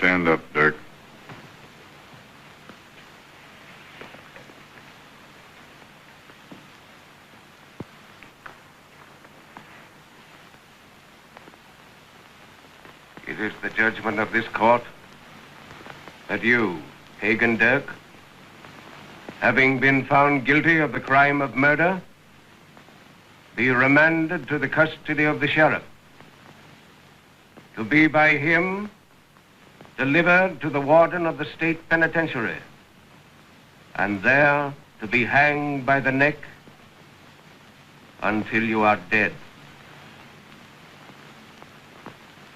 Stand up, Derk. It is the judgment of this court that you, Hagon Derk, having been found guilty of the crime of murder, be remanded to the custody of the sheriff, to be by him delivered to the warden of the state penitentiary, and there to be hanged by the neck until you are dead.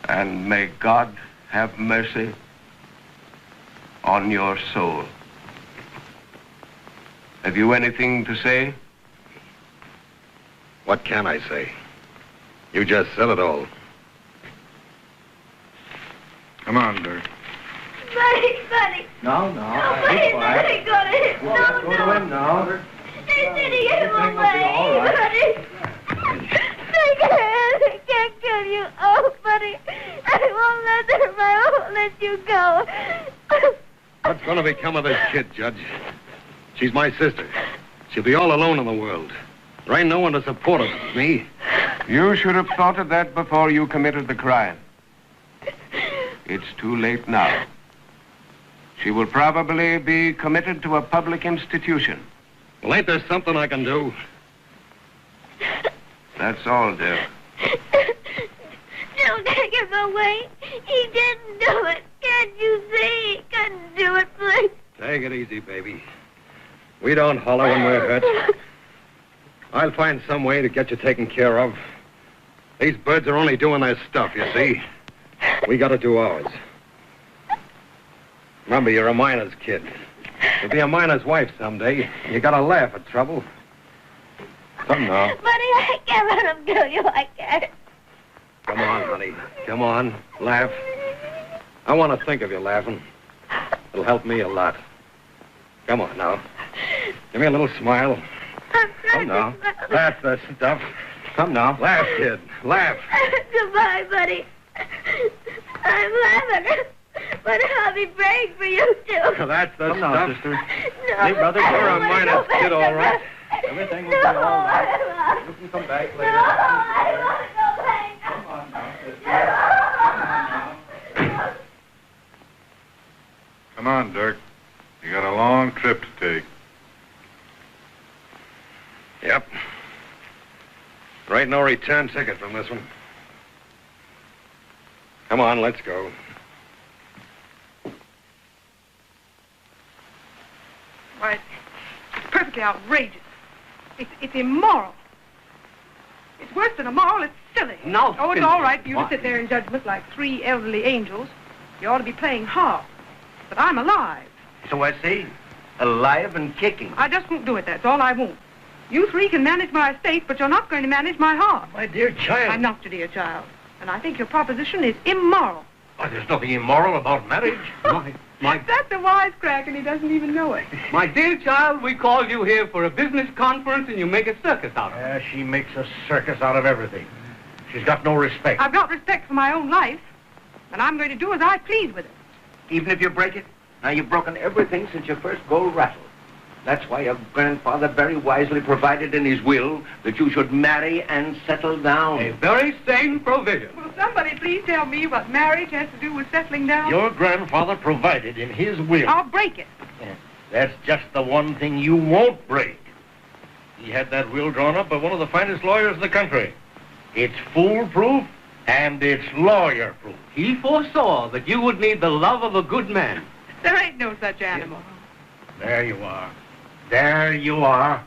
And may God have mercy on your soul. Have you anything to say? What can I say? You just said it all. Come on, Derk. Buddy. No. Please, buddy, go to him. No. Go to him now. They said he gave him away, all right. buddy. They can't kill you. Oh, buddy. I won't let them. I won't let you go. What's going to become of this kid, Judge? She's my sister. She'll be all alone in the world. There ain't no one to support her but me. You should have thought of that before you committed the crime. It's too late now. She will probably be committed to a public institution. Well, ain't there something I can do? That's all, Derk. Don't take him away. He didn't do it. Can't you see? He couldn't do it, please. Take it easy, baby. We don't holler when we're hurt. I'll find some way to get you taken care of. These birds are only doing their stuff, you see. We gotta do ours. Remember, you're a miner's kid. You'll be a miner's wife someday. You gotta laugh at trouble. Come now. Buddy, I can't let him kill you. I can't. Come on, honey. Come on. Laugh. I want to think of you laughing. It'll help me a lot. Come on now. Give me a little smile. Come now. That's the stuff. Come now. Laugh, kid. Laugh. Goodbye, buddy. I'm laughing. But I'll be praying for you, too. That's the Come stuff. now, sister. No. Hey, brother, You're a I wanna miner's go back kid, to all right. my- Everything will No, be all right. I You can come back No, later. I want to go back. Come on now, sister. Come on, Derk. You got a long trip to take. Yep. There ain't no return ticket from this one. Come on, let's go. Why, it's perfectly outrageous. It's immoral. It's worse than immoral. It's silly. No, Oh, it's Cynthia. all right for you to What? sit there in judgment like three elderly angels. You ought to be playing harp. But I'm alive. So I see. Alive and kicking. I just won't do it. That's all I won't. You three can manage my estate, but you're not going to manage my heart. My dear child. I'm not your dear child. And I think your proposition is immoral. Why, there's nothing immoral about marriage. That's a wisecrack, and he doesn't even know it. My dear child, we called you here for a business conference and you make a circus out of it. She makes a circus out of everything. She's got no respect. I've got respect for my own life, and I'm going to do as I please with it. Even if you break it? Now, you've broken everything since your first gold rattle. That's why your grandfather very wisely provided in his will that you should marry and settle down. A very sane provision. Will somebody please tell me what marriage has to do with settling down? Your grandfather provided in his will. I'll break it. That's just the one thing you won't break. He had that will drawn up by one of the finest lawyers in the country. It's foolproof and it's lawyer-proof. He foresaw that you would need the love of a good man. There ain't no such animal. There you are. There you are.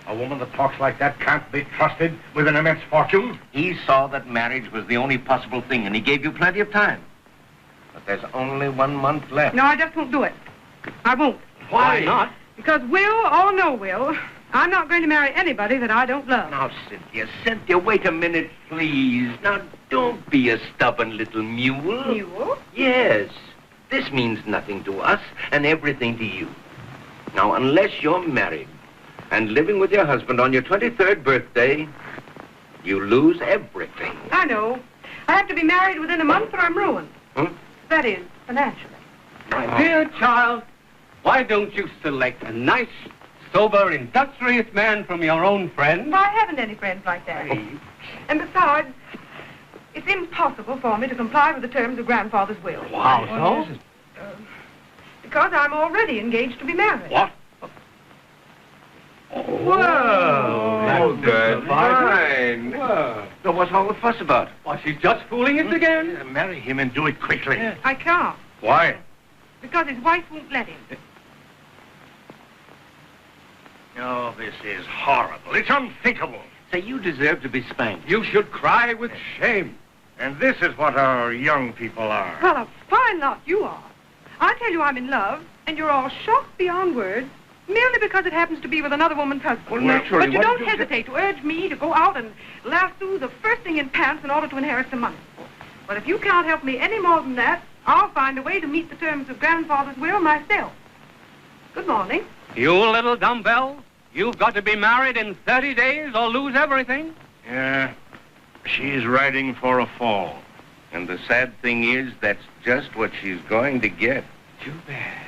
A woman that talks like that can't be trusted with an immense fortune. He saw that marriage was the only possible thing, and he gave you plenty of time. But there's only 1 month left. No, I just won't do it. I won't. Why not? Because will or no will, I'm not going to marry anybody that I don't love. Now, Cynthia, wait a minute, please. Now, don't be a stubborn little mule. Mule? Yes. This means nothing to us and everything to you. Now, unless you're married and living with your husband on your 23rd birthday, you lose everything. I know. I have to be married within a month or I'm ruined. Hmm? That is, financially. My dear child, why don't you select a nice, sober, industrious man from your own friends? I haven't any friends like that. And besides, it's impossible for me to comply with the terms of Grandfather's will. How so? Because I'm already engaged to be married. What? Oh, good. Fine. Well, So what's all the fuss about? why, she's just fooling us again. Marry him and do it quickly. I can't, Why? because his wife won't let him. Oh, this is horrible. It's unthinkable. Say, you deserve to be spanked. You should cry with shame. And this is what our young people are. Well, a fine lot you are. I tell you I'm in love, and you're all shocked beyond words, merely because it happens to be with another woman's husband. Well, naturally, But you what don't did you hesitate to urge me to go out and lasso the first thing in pants in order to inherit some money. But if you can't help me any more than that, I'll find a way to meet the terms of Grandfather's will myself. Good morning. You little dumbbell, you've got to be married in 30 days or lose everything. Yeah, she's riding for a fall. And the sad thing is, that's just what she's going to get. Too bad.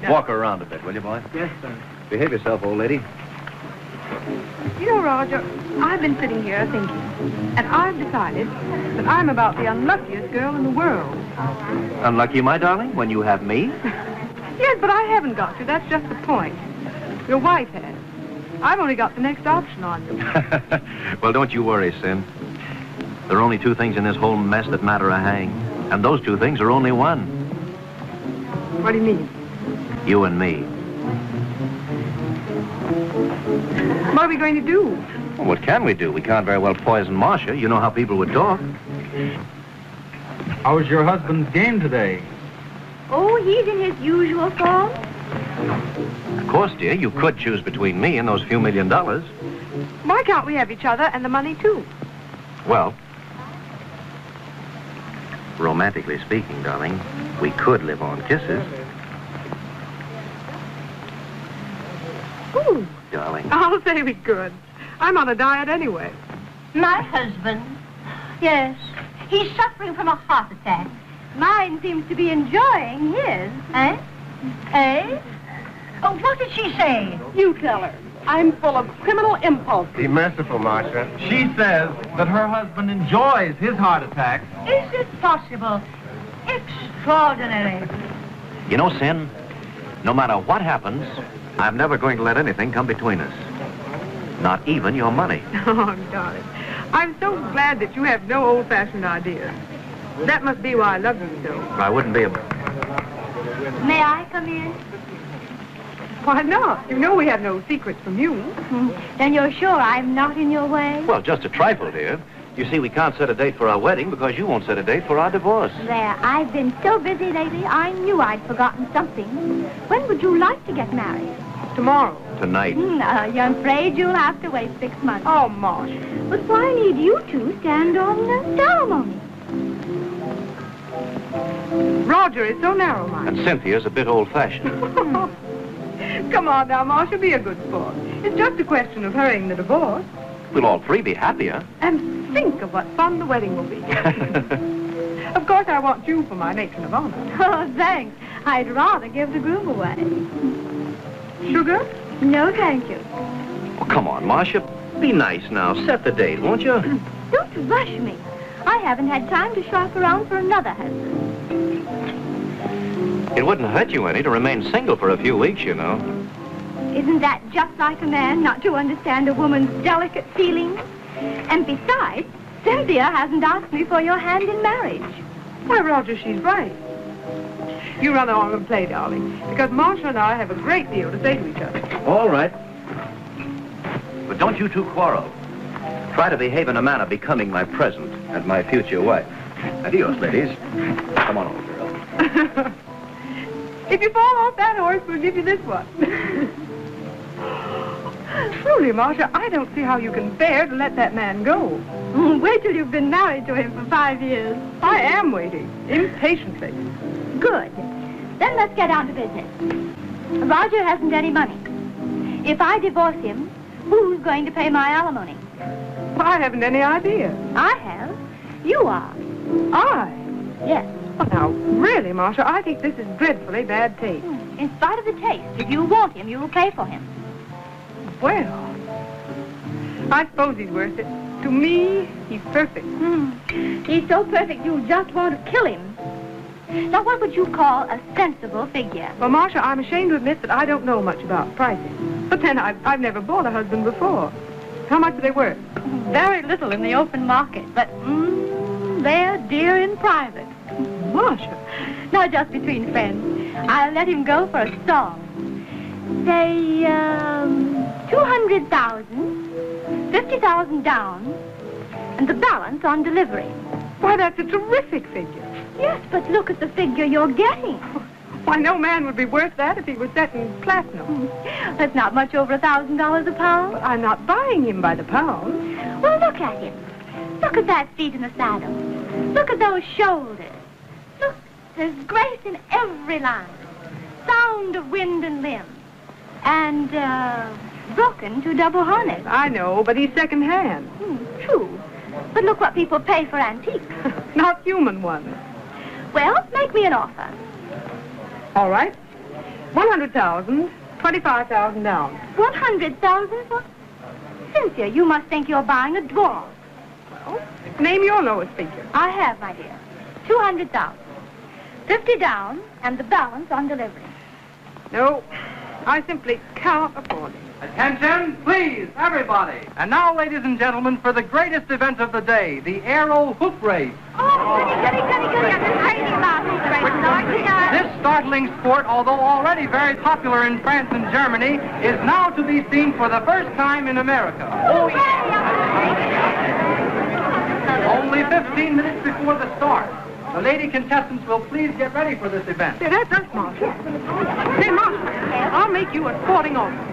Walk around a bit, will you, boy? Yes, sir. Behave yourself, old lady. You know, Roger, I've been sitting here thinking, and I've decided that I'm about the unluckiest girl in the world. Unlucky, my darling, when you have me. Yes, but I haven't got you. That's just the point. Your wife has. I've only got the next option on you. Well, don't you worry, Sin. There are only two things in this whole mess that matter a hang. And those two things are only one. What do you mean? You and me. What are we going to do? Well, what can we do? We can't very well poison Marcia. You know how people would talk. How was your husband's game today? Oh, he's in his usual form. Of course, dear, you could choose between me and those few $1 million. Why can't we have each other and the money, too? Well, romantically speaking, darling, we could live on kisses. Ooh, Darling. I'll say we could. I'm on a diet anyway. My husband? Yes. He's suffering from a heart attack. Mine seems to be enjoying his. Eh? Eh? Oh, what did she say? You tell her. I'm full of criminal impulse. Be merciful, Marcia. She says that her husband enjoys his heart attacks. Is it possible? Extraordinary. You know, Sin, no matter what happens, I'm never going to let anything come between us. Not even your money. Oh, darling. I'm so glad that you have no old-fashioned ideas. That must be why I love you so. I wouldn't be able... May I come in? Why not? You know we have no secrets from you. Then you're sure I'm not in your way? Well, just a trifle, dear. You see, we can't set a date for our wedding because you won't set a date for our divorce. There, I've been so busy lately, I knew I'd forgotten something. When would you like to get married? Tomorrow. Tonight. You're afraid you'll have to wait 6 months. Oh, Marcia. But why need you two stand on the ceremony? Roger is so narrow-minded. And Cynthia's a bit old-fashioned. Come on now, Marcia, be a good sport. It's just a question of hurrying the divorce. We'll all three be happier. And think of what fun the wedding will be. Of course, I want you for my matron of honor. Oh, thanks. I'd rather give the groom away. Sugar? No, thank you. Oh, come on, Marcia. Be nice now. Set the date, won't you? Don't rush me. I haven't had time to shop around for another husband. It wouldn't hurt you any to remain single for a few weeks, you know. Isn't that just like a man not to understand a woman's delicate feelings? And besides, Cynthia hasn't asked me for your hand in marriage. Why, Roger, she's right. You run along and play, darling, because Marcia and I have a great deal to say to each other. All right. But don't you two quarrel. Try to behave in a manner becoming my present and my future wife. Adios, ladies. Come on, old girl. If you fall off that horse, we'll give you this one. Truly, Marcia, I don't see how you can bear to let that man go. Wait till you've been married to him for 5 years. I am waiting, impatiently. Good. Then let's get down to business. Roger hasn't any money. If I divorce him, who's going to pay my alimony? I haven't any idea. I have. You are. I? Yes. Well, now, really, Marcia, I think this is dreadfully bad taste. In spite of the taste, if you want him, you will pay for him. Well, I suppose he's worth it. To me, he's perfect. He's so perfect you just want to kill him. Now, what would you call a sensible figure? Well, Marcia, I'm ashamed to admit that I don't know much about pricing. But then I've never bought a husband before. How much are they worth? Very little in the open market, but they're dear in private. Marcia. Now, just between friends, I'll let him go for a song. Say, 200,000, 50,000 down, and the balance on delivery. Why, that's a terrific figure. Yes, but look at the figure you're getting. Why, no man would be worth that if he was set in platinum. That's not much over $1,000 a pound. But I'm not buying him by the pound. Well, look at him. Look at that seat in the saddle. Look at those shoulders. Look, there's grace in every line. Sound of wind and limb. And, broken to double harness. I know, but he's second-hand. True. But look what people pay for antiques. Not human ones. Well, make me an offer. All right. 100,000, 25,000 down. 100,000 for... Cynthia, you must think you're buying a dwarf. Well, name your lowest figure. I have, my dear. 200,000. 50 down, and the balance on delivery. No, I simply can't afford it. Attention, please, everybody. And now, ladies and gentlemen, for the greatest event of the day, the aero hoop race. Oh, goody. I'm crazy about this race. This startling sport, although already very popular in France and Germany, is now to be seen for the first time in America. Oh, yeah. Only 15 minutes before the start. The lady contestants will please get ready for this event. Say, that's us, Marcia. Say, Marcia, I'll make you a sporting offer.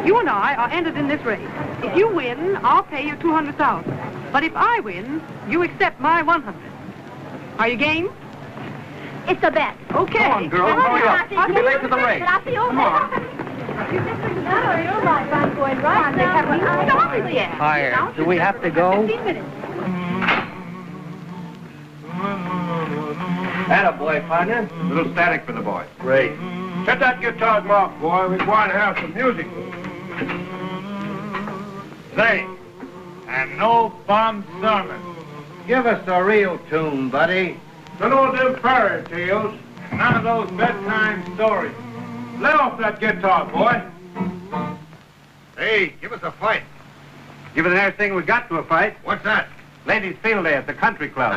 You and I are entered in this race. If you win, I'll pay you 200,000. But if I win, you accept my 100. Are you game? It's a bet. Okay. Come on, girls, hurry up. You'll be late to the race. Come on. No, you're right. I'm going right. They haven't even started yet. Hi, do we have to go? 15 minutes. Attaboy, partner. Little static for the boy. Great. Shut that guitar off, boy. We want to have some music. Say, and no bomb sermon. Give us a real tune, buddy. None of them fairy tales. None of those bedtime stories. Let off that guitar, boy. Hey, give us a fight. Give us the next thing we got to a fight. What's that? Ladies' field day at the country club.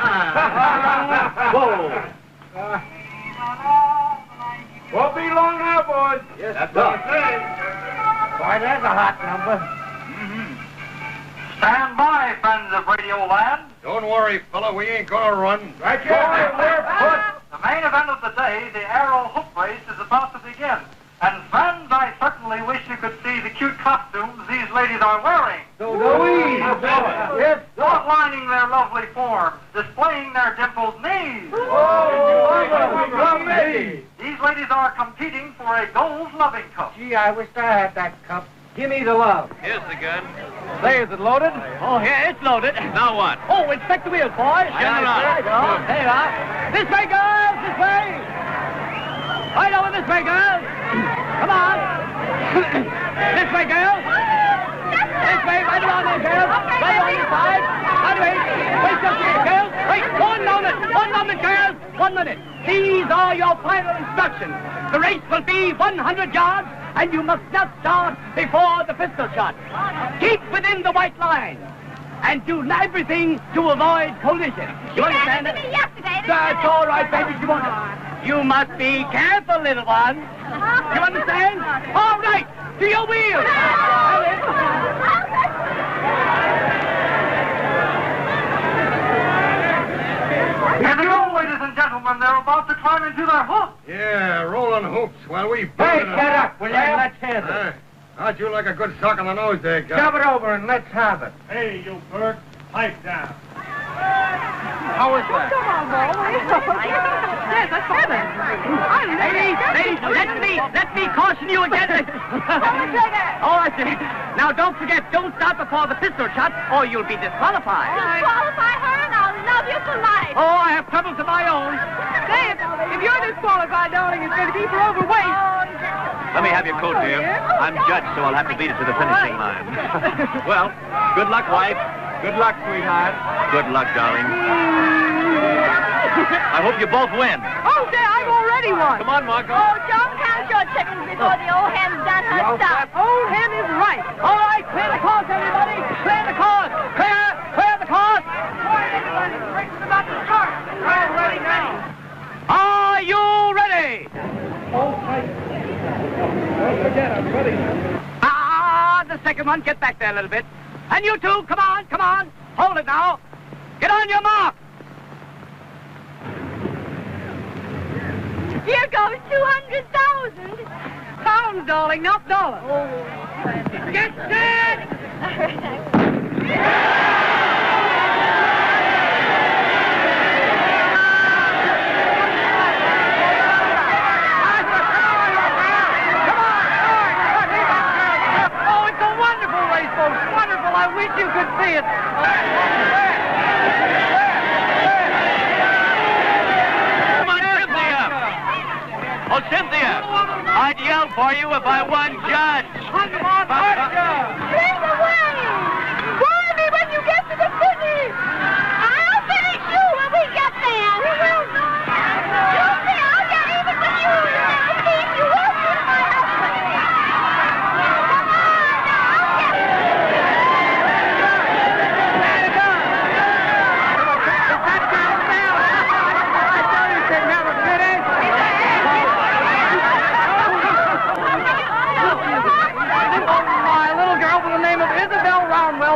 Whoa. Won't be long now, boys. Yes, That's what I say. Boy, that's a hot number. Stand by, friends of Radio Land. Don't worry, fella. We ain't gonna run. Right here. The main event of the day, the arrow hook race, is about to begin. And friends, I certainly wish you could see the cute costumes these ladies are wearing. So do we. Yes. Outlining their lovely forms, displaying their dimpled knees. These ladies are competing for a gold loving cup. Gee, I wish I had that cup. Give me the love. Here's the gun. Say, is it loaded? Oh, yeah, it's loaded. Now what? Oh, inspect the wheels, boys. Shut it off. There you are. This way, girls, this way. Right over this way, girls. Come on. This way, girls. This way, right along there, girls. Right on your side. Right away. Wait just a minute, girls. Wait, 1 moment. 1 moment, girls. 1 minute. These are your final instructions. The race will be 100 yards, and you must not start before the pistol shot. Keep within the white line, and do everything to avoid collision. You understand it? Yesterday. That's all right, baby. You must be careful, little one. You understand? All right, to your wheels. Here they go, ladies and gentlemen. They're about to climb into their hook. Yeah, rolling hoops while we... Hey, get up, will you? Let's handle it. How'd you like a good sock on the nose there, guy? Shove it over and let's have it. Hey, you bird, pipe down. How is that? Come on, Bo. Yes, that's better. Ladies, let me caution you again. Oh, I see. Now, don't forget, don't stop before the pistol shot, or you'll be disqualified. Disqualify her and I'll love you for life. Oh, I have troubles of my own. Say, if you're disqualified, darling, it's going to be for overweight. Let me have your coat, dear. I'm judged, so I'll have to beat it to the finishing line. Well, good luck, wife. Good luck, sweetheart. Good luck, darling. I hope you both win. Oh, say, I've already won. Come on, Marco. Oh, don't count your chickens before the old hen's done her stuff. Old hen is right. All right, clear the course, everybody. Clear the course. Clear the course. About to start. I'm ready now. Are you ready? The second one. Get back there a little bit. And you two, come on. Hold it now. Get on your mark. Here goes 200,000. Pounds, darling, not dollars. Get set. I wish you could see it. Come on, Cynthia. Oh, Cynthia, I'd yell for you if I won judge. Come on, Marcia. Bring the way. Warn me when you get to the finish. I'll finish you when we get there. We will. You'll see I'll get even with you. If you won't be my husband. Come on, now, I'll get it.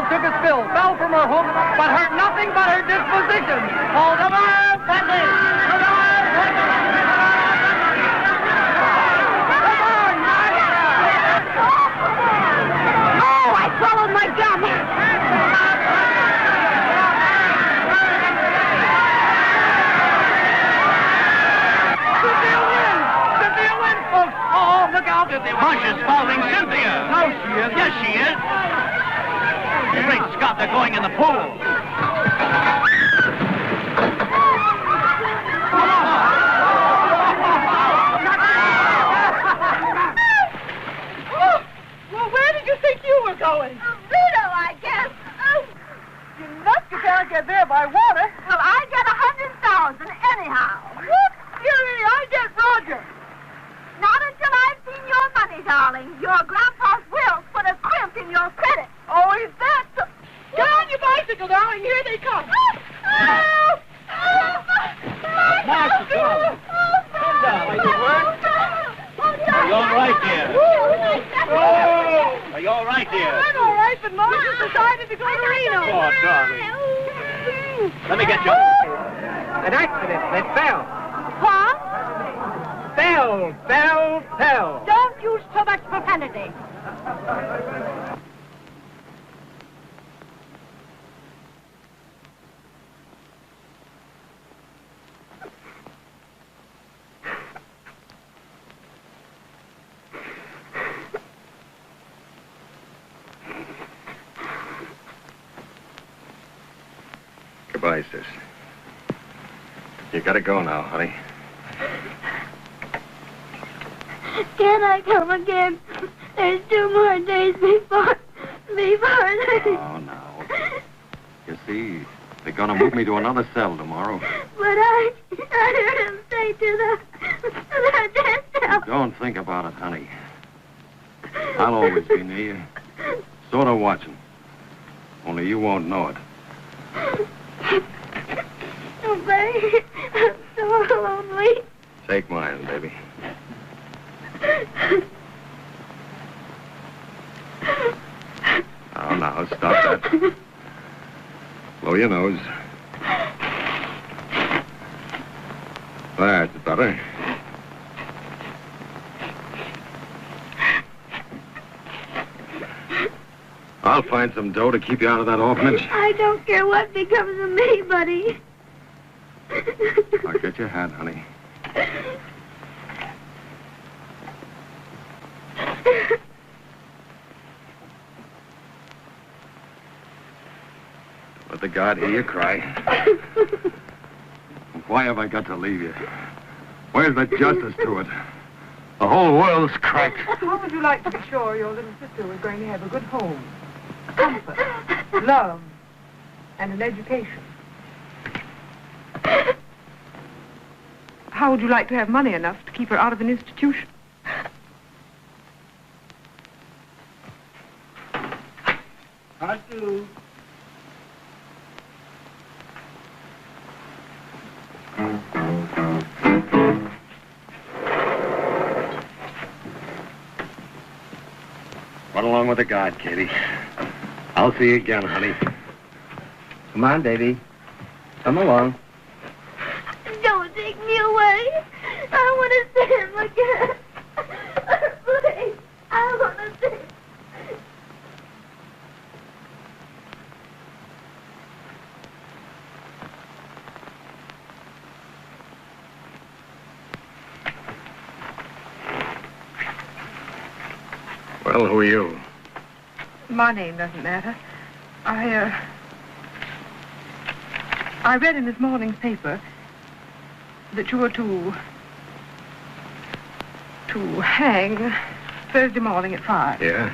Took a spill, fell from her hook, but hurt nothing but her disposition. All the way, Bentley! Come on, Marcia! Oh, I swallowed my gum. Cynthia wins, folks! Oh, look out! Marcia's following Cynthia. No, she isn't. Yes, she is. Great Scott, they're going in the pool. Well, where did you think you were going? Vito, I guess. Oh, You nuts, you can't get there by water. well, I get 100,000 anyhow. Whoop, Fury, I get Roger. Not until I've seen your money, darling. Your grandpa's will put a crimp in your credit. Oh, is that so? Get on your bicycle, darling. Here they come. Marcia, darling. Come down. Are you hurt? Are you all right, dear? Oh, Are you all right, dear? I'm all right, but Marcia decided to go to Reno. Oh, darling. Let me get you. An accident. They fell. What? Fell. Don't use so much profanity. Goodbye, sis. You gotta go now, honey. Can I come again? There's 2 more days before. Oh, no. You see, they're gonna move me to another cell tomorrow. But I heard him say to the death cell. Don't think about it, honey. I'll always be near you. Sort of watching. Only you won't know it. Oh, baby, I'm so lonely. Take mine, baby. Now, stop that. Blow your nose. That's better. I'll find some dough to keep you out of that orphanage. I don't care what becomes of me, buddy. I'll get your hat, honey. Let the God hear you cry. Why have I got to leave you? Where's the justice to it? The whole world's cracked. How would you like to be sure your little sister was going to have a good home, comfort, love, and an education? How would you like to have money enough to keep her out of an institution? I do. Run along with the guard, Katie. I'll see you again, honey. Come on, baby. Come along. Don't take me away. I want to see him again. Please, I want to see him. Well, who are you? My name doesn't matter. I read in this morning's paper that you were to hang Thursday morning at 5. Yeah?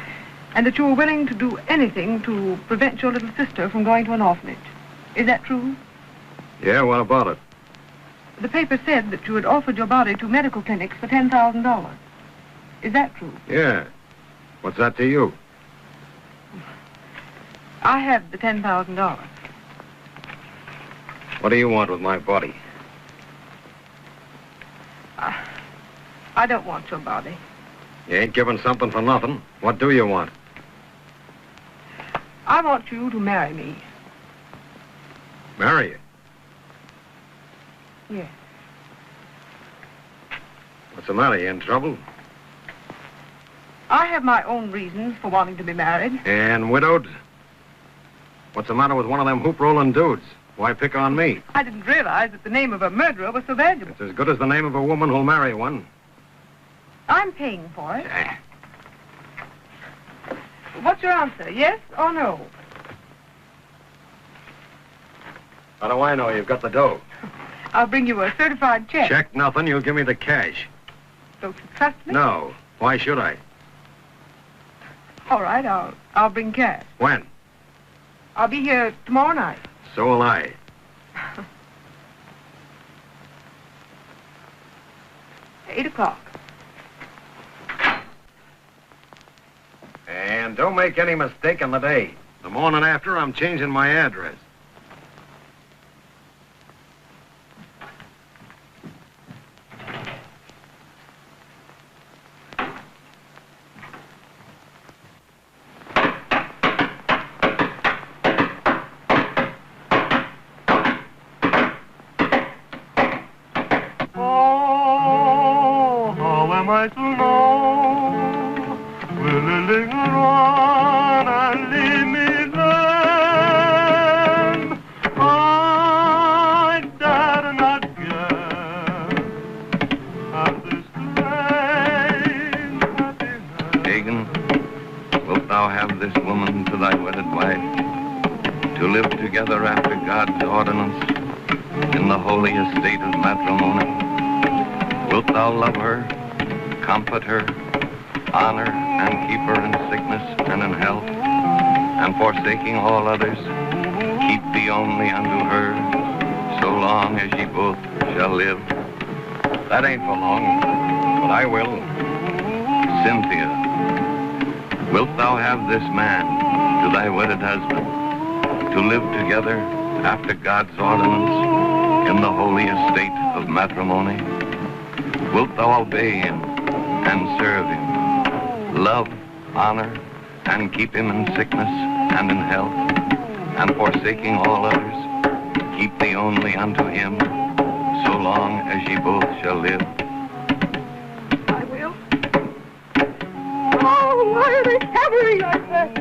And that you were willing to do anything to prevent your little sister from going to an orphanage. Is that true? Yeah, what about it? The paper said that you had offered your body to medical clinics for $10,000. Is that true? Yeah. What's that to you? I have the $10,000. What do you want with my body? I don't want your body. You ain't giving something for nothing. What do you want? I want you to marry me. Marry you? Yes. What's the matter? You in trouble? I have my own reasons for wanting to be married. And widowed? What's the matter with one of them hoop-rolling dudes? Why pick on me? I didn't realize that the name of a murderer was so valuable. It's as good as the name of a woman who'll marry one. I'm paying for it. What's your answer, yes or no? How do I know you've got the dough? I'll bring you a certified check. Check nothing. You'll give me the cash. Don't you trust me? No. Why should I? All right, I'll bring cash. When? I'll be here tomorrow night. So will I. 8 o'clock. And don't make any mistake on the day. The morning after, I'm changing my address. Will you linger on and leave me then? I dare not guess at this strange happiness. Hagon, wilt thou have this woman to thy wedded wife, to live together after God's ordinance in the holy estate of matrimony? Wilt thou love her, comfort her, honor and keep her in sickness and in health, and forsaking all others, keep thee only unto her, so long as ye both shall live? That ain't for long, but I will. Cynthia, wilt thou have this man to thy wedded husband, to live together after God's ordinance in the holy estate of matrimony? Wilt thou obey him and serve him, love, honor, and keep him in sickness and in health, and forsaking all others, keep thee only unto him, so long as ye both shall live? I will. Oh, why are they hammering like that?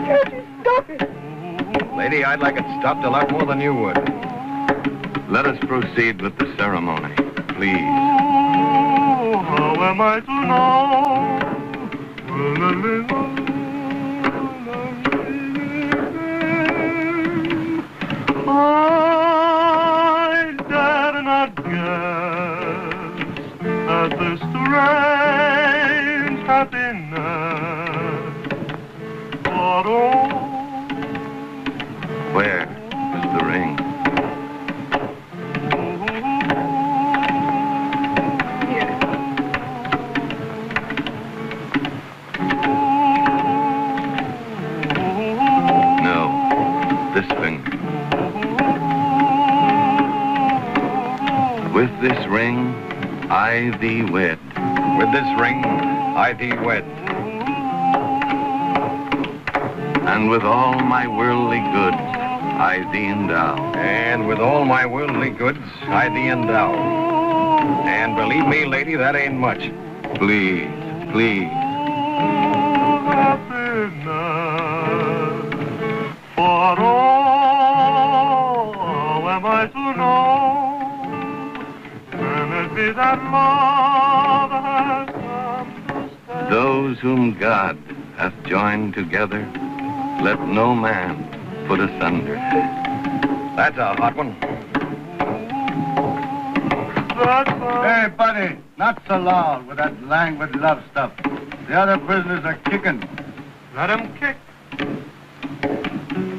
Can't you stop it? Lady, I'd like it stopped a lot more than you would. Let us proceed with the ceremony, please. Oh, how am I to know? Will you linger on and leave me then? I dare not guess at this strange happiness. But oh, Where is the ring? No, this finger. With this ring, I thee wed. With this ring, I thee wed. And with all my worldly goods, I thee endow. And with all my worldly goods, I thee endow. And believe me, lady, that ain't much. Please, please. happiness. For oh, am I to know? Can it be that love has come to stay? Those whom God hath joined together, let no man put asunder. That's a hot one. Hey, buddy, not so loud with that languid love stuff. The other prisoners are kicking. Let him kick.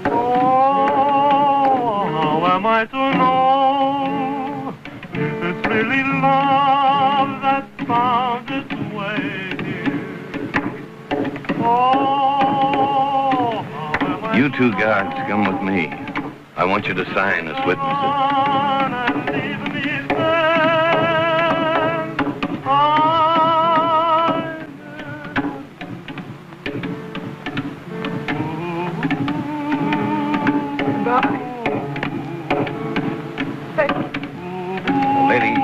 Oh, how am I to know if it's really love that found its way here? Oh, how am I You two guards, come with me. I want you to sign as witnesses. and leave me there? Lady,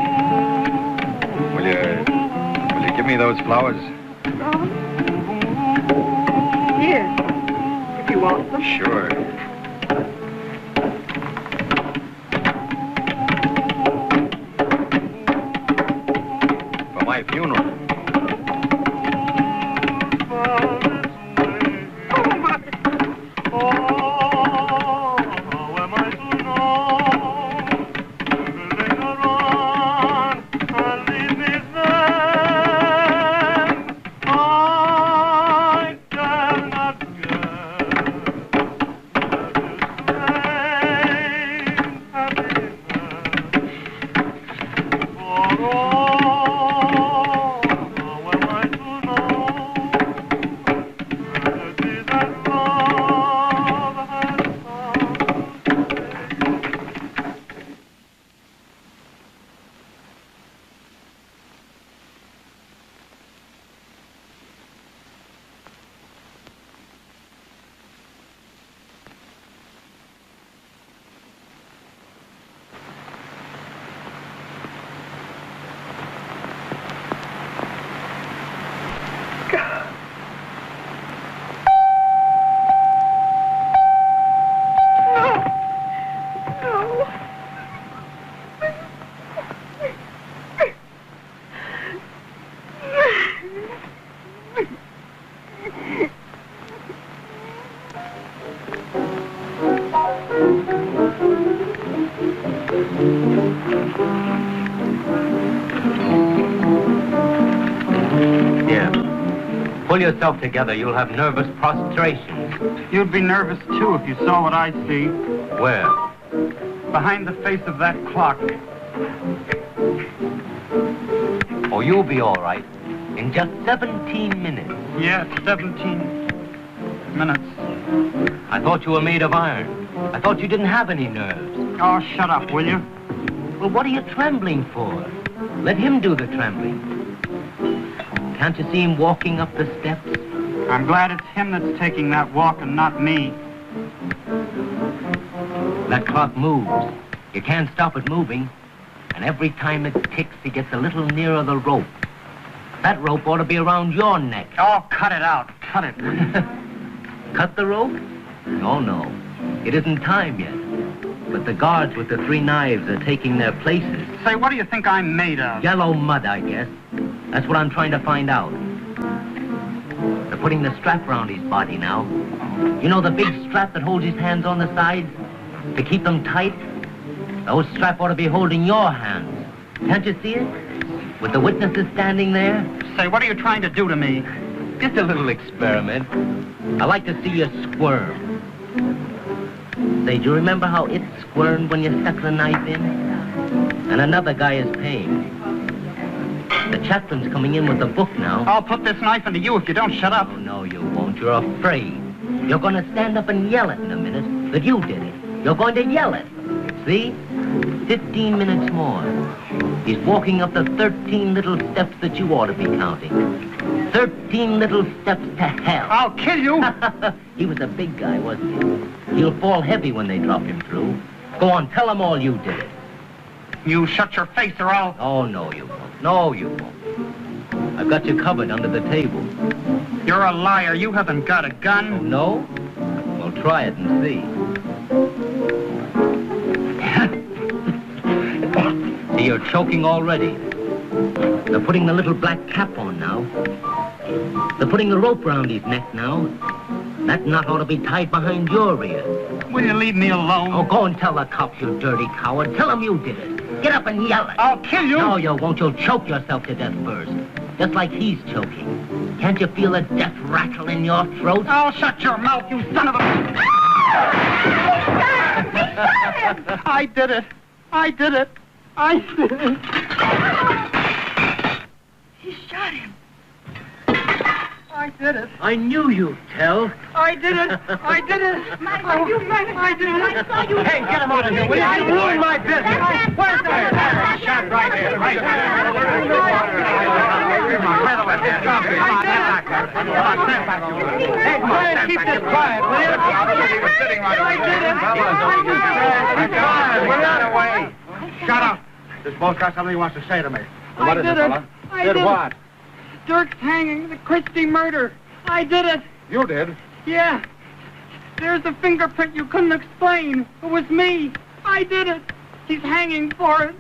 will you give me those flowers? Here, if you want them. Sure. For my funeral. Pull yourself together. You'll have nervous prostration. You'd be nervous, too, if you saw what I see. Where? Behind the face of that clock. Oh, you'll be all right. In just 17 minutes. Yes, 17 minutes. I thought you were made of iron. I thought you didn't have any nerves. Oh, shut up, will you? Well, what are you trembling for? Let him do the trembling. Can't you see him walking up the steps? I'm glad it's him that's taking that walk and not me. That clock moves. You can't stop it moving. And every time it ticks, he gets a little nearer the rope. That rope ought to be around your neck. Oh, cut it out. Cut it. Cut the rope? Oh, no. It isn't time yet. But the guards with the 3 knives are taking their places. Say, what do you think I'm made of? Yellow mud, I guess. That's what I'm trying to find out. They're putting the strap around his body now. You know the big strap that holds his hands on the sides? To keep them tight? Those strap ought to be holding your hands. Can't you see it? With the witnesses standing there? Say, what are you trying to do to me? Just a little experiment. I like to see you squirm. Say, do you remember how it squirmed when you stuck the knife in? And another guy is paying. The chaplain's coming in with the book now. I'll put this knife into you if you don't shut up. Oh, no, you won't. You're afraid. You're going to stand up and yell it in a minute that you did it. You're going to yell it. See? 15 minutes more. He's walking up the 13 little steps that you ought to be counting. 13 little steps to hell. I'll kill you. He was a big guy, wasn't he? He'll fall heavy when they drop him through. Go on, tell them all you did it. You shut your face or I'll... Oh, no, you won't. No, you won't. I've got you covered under the table. You're a liar. You haven't got a gun. Oh, no? Well, try it and see. See, you're choking already. They're putting the little black cap on now. They're putting the rope around his neck now. That knot ought to be tied behind your ear. Will you leave me alone? Oh, go and tell the cops, you dirty coward. Tell them you did it. Get up and yell it. I'll kill you. No, you won't. You'll choke yourself to death first. Just like he's choking. Can't you feel the death rattle in your throat? Oh, shut your mouth, you son of a... He shot him! I did it. I did it. I did it. He shot him. I did it. I knew you'd tell. I did it. I did it. I did it. Hey, get him out of here, will you? You ruined my business. Where's the... Shot right here, right Hey, come on, keep this quiet, will you? He was sitting right over there. We're not away. Shut up. This boat's got something he wants to say to me. I did it. I did what? Dirk's hanging. The Christie murder. I did it. You did? Yeah. There's a fingerprint you couldn't explain. It was me. I did it. He's hanging for it.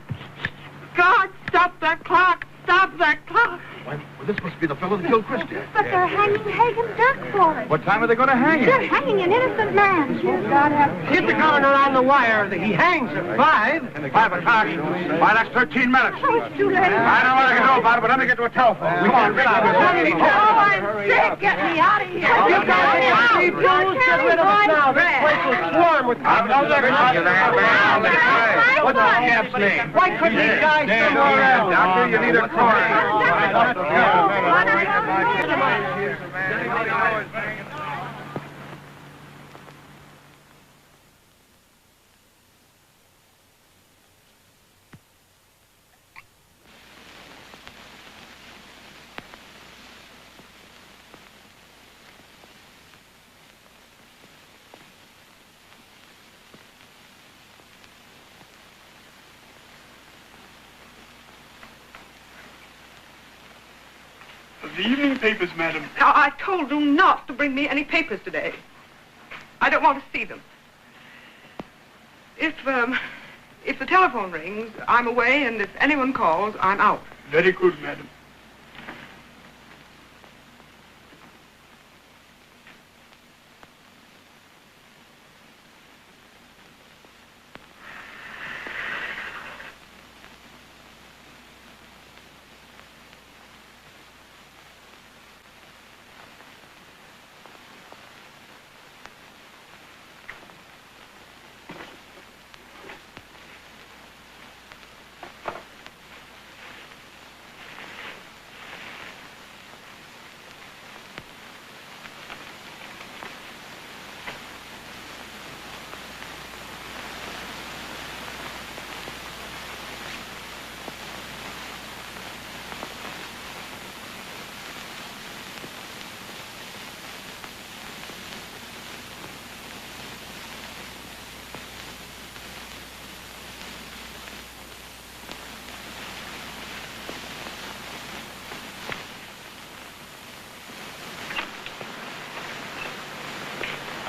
God, stop that clock. Stop that clock. Why, well, this must be the fellow that killed Christie. But they're hanging Hagon Derk for it. What time are they going to hang They're him? hanging an innocent man. God have... Get the coroner on the wire. He hangs at 5. 5 o'clock. Why, that's 13 minutes. Oh, it's too late. I don't know what I can do about it, but let me get to a telephone. Come on, get out of here. Oh, I'm sick. Get me out of here. You guys refuse. Get rid of us now. This place will swarm with... What's the champ's name? Why couldn't these guys somewhere else? Doctor, you need a coroner. The evening papers, madam. Now, I told you not to bring me any papers today. I don't want to see them. If the telephone rings, I'm away, and if anyone calls, I'm out. Very good, madam.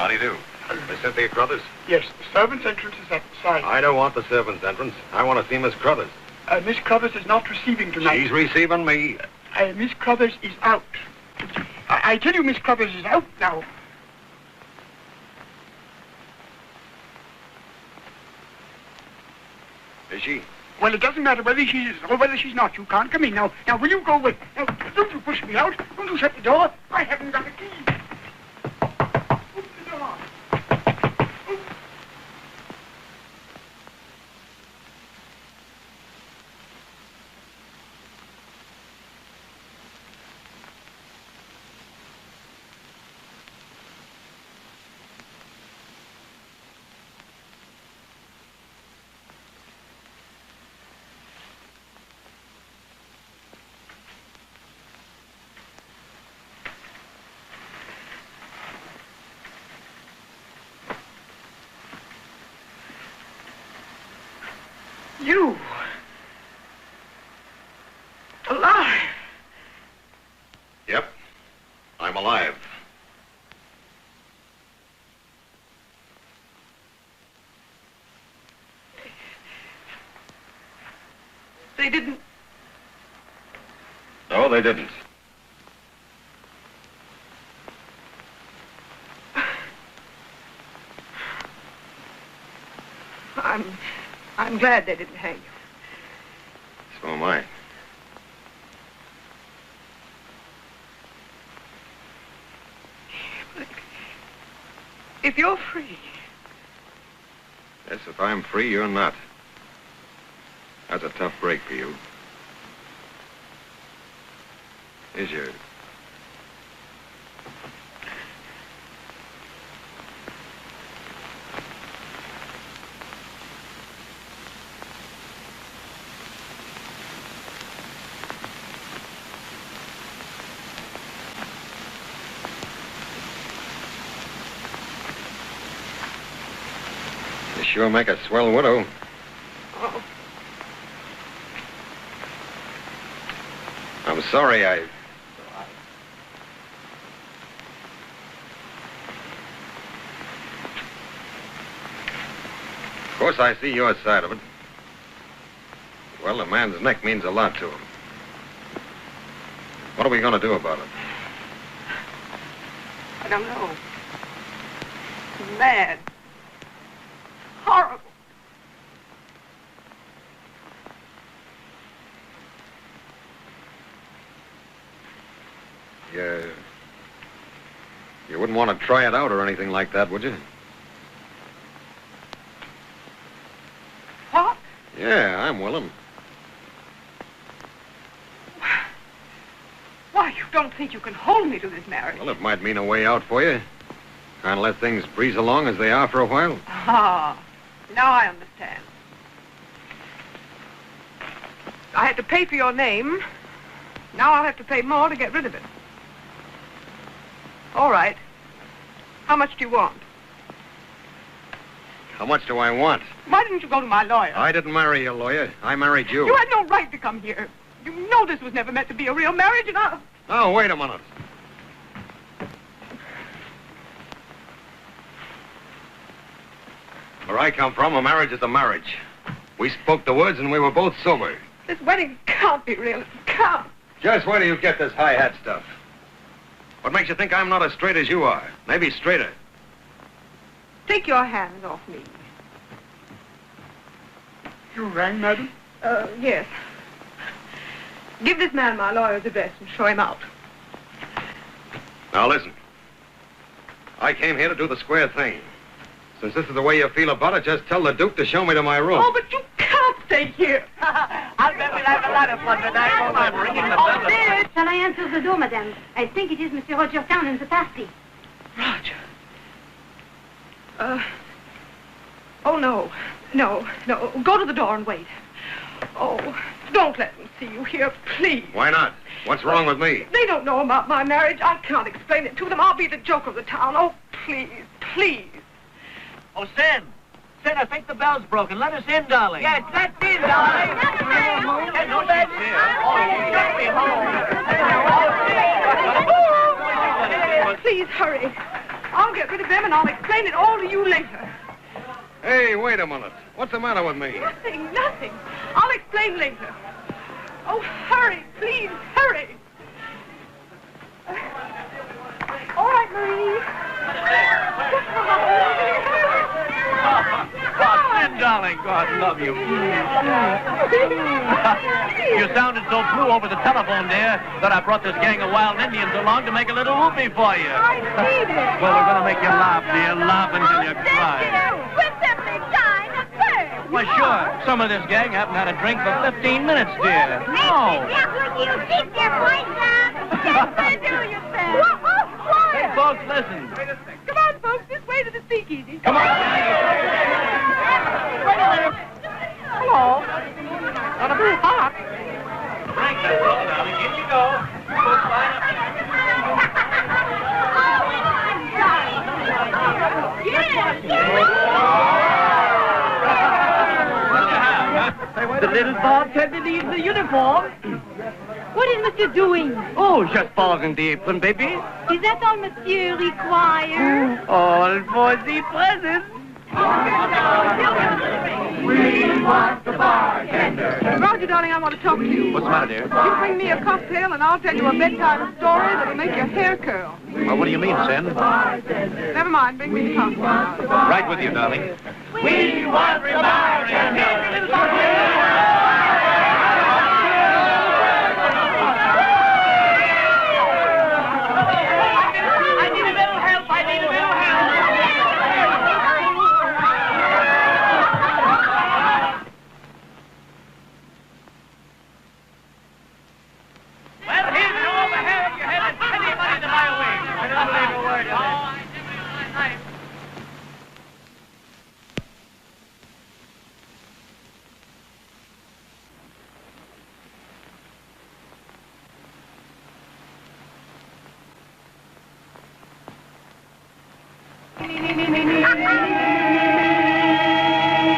How do you do? Miss Cynthia Crothers? Yes, the servants' entrance is at the side. I don't want the servants' entrance. I want to see Miss Crothers. Miss Crothers is not receiving tonight. She's receiving me. Miss Crothers is out. I tell you, Miss Crothers is out now. Is she? Well, it doesn't matter whether she is or whether she's not. You can't come in now. Now, will you go away? Now, don't you push me out. Don't you shut the door. I haven't got a key. Open the door. You. Alive. Yep. I'm alive. They didn't. No, they didn't. I'm glad they didn't hang you. So am I. But if you're free. Yes, if I'm free, you're not. That's a tough break for you. Is your... You sure make a swell widow. Oh. I'm sorry, Of course, I see your side of it. Well, a man's neck means a lot to him. What are we going to do about it? I don't know. Mad. Horrible. You wouldn't want to try it out or anything like that, would you? What? Yeah, I'm willing. Why, you don't think you can hold me to this marriage? Well, it might mean a way out for you. Kind of let things breeze along as they are for a while. Ah, now I understand. I had to pay for your name. Now I'll have to pay more to get rid of it. All right. How much do you want? How much do I want? Why didn't you go to my lawyer? I didn't marry your lawyer. I married you. You had no right to come here. You know this was never meant to be a real marriage, and I... Oh, wait a minute. Where I come from, a marriage is a marriage. We spoke the words and we were both sober. This wedding can't be real. It can't. Just where do you get this high hat stuff? What makes you think I'm not as straight as you are? Maybe straighter. Take your hands off me. You rang, madam? Yes. Give this man my lawyer's address and show him out. Now listen. I came here to do the square thing. Since this is the way you feel about it, just tell the Duke to show me to my room. Oh, but you can't stay here. I'll bet we'll have a lot of fun tonight. Oh, I'm ringing the bell. There. Shall I answer the door, madame? I think it is Monsieur Roger Town in the pasty. Roger. Oh, no. No. Go to the door and wait. Oh, don't let them see you here, please. Why not? What's wrong with me? They don't know about my marriage. I can't explain it to them. I'll be the joke of the town. Oh, please, please. Oh, Sin, I think the bell's broken. Let us in, darling. Yes, let's in, darling. There's no bed here. Oh, you got me home. Please hurry. I'll get rid of them and I'll explain it all to you later. Hey, wait a minute. What's the matter with me? Nothing. I'll explain later. Oh, hurry, please, hurry. All right, Marie. God, darling, God love you. You sounded so blue over the telephone, dear, that I brought this gang of wild Indians along to make a little whoopee for you. I need it. Well, we're going to make you laugh, dear, laugh until you cry. We're simply dying of thirst. Why, sure. Some of this gang haven't had a drink for 15 minutes, dear. No. Would you keep your voice down? Just where do you, sir? Hey, folks, listen. Come on, folks, this way to the speakeasy. Come on. Hello. Not a bit hot. Drink that, darling. Here you go. Folks, line up. The little bartender needs the uniform. What is Monsieur doing? Oh, just pausing the apron, baby. Is that all Monsieur requires? All for the present. We want the bartender. Roger, darling, I want to talk to you. What's the matter, dear? You bring me a cocktail and I'll tell you a bedtime story that'll make your hair curl. Well, what do you mean, Sin? Never mind, bring me the cocktail. Right with you, darling. We want the bartender.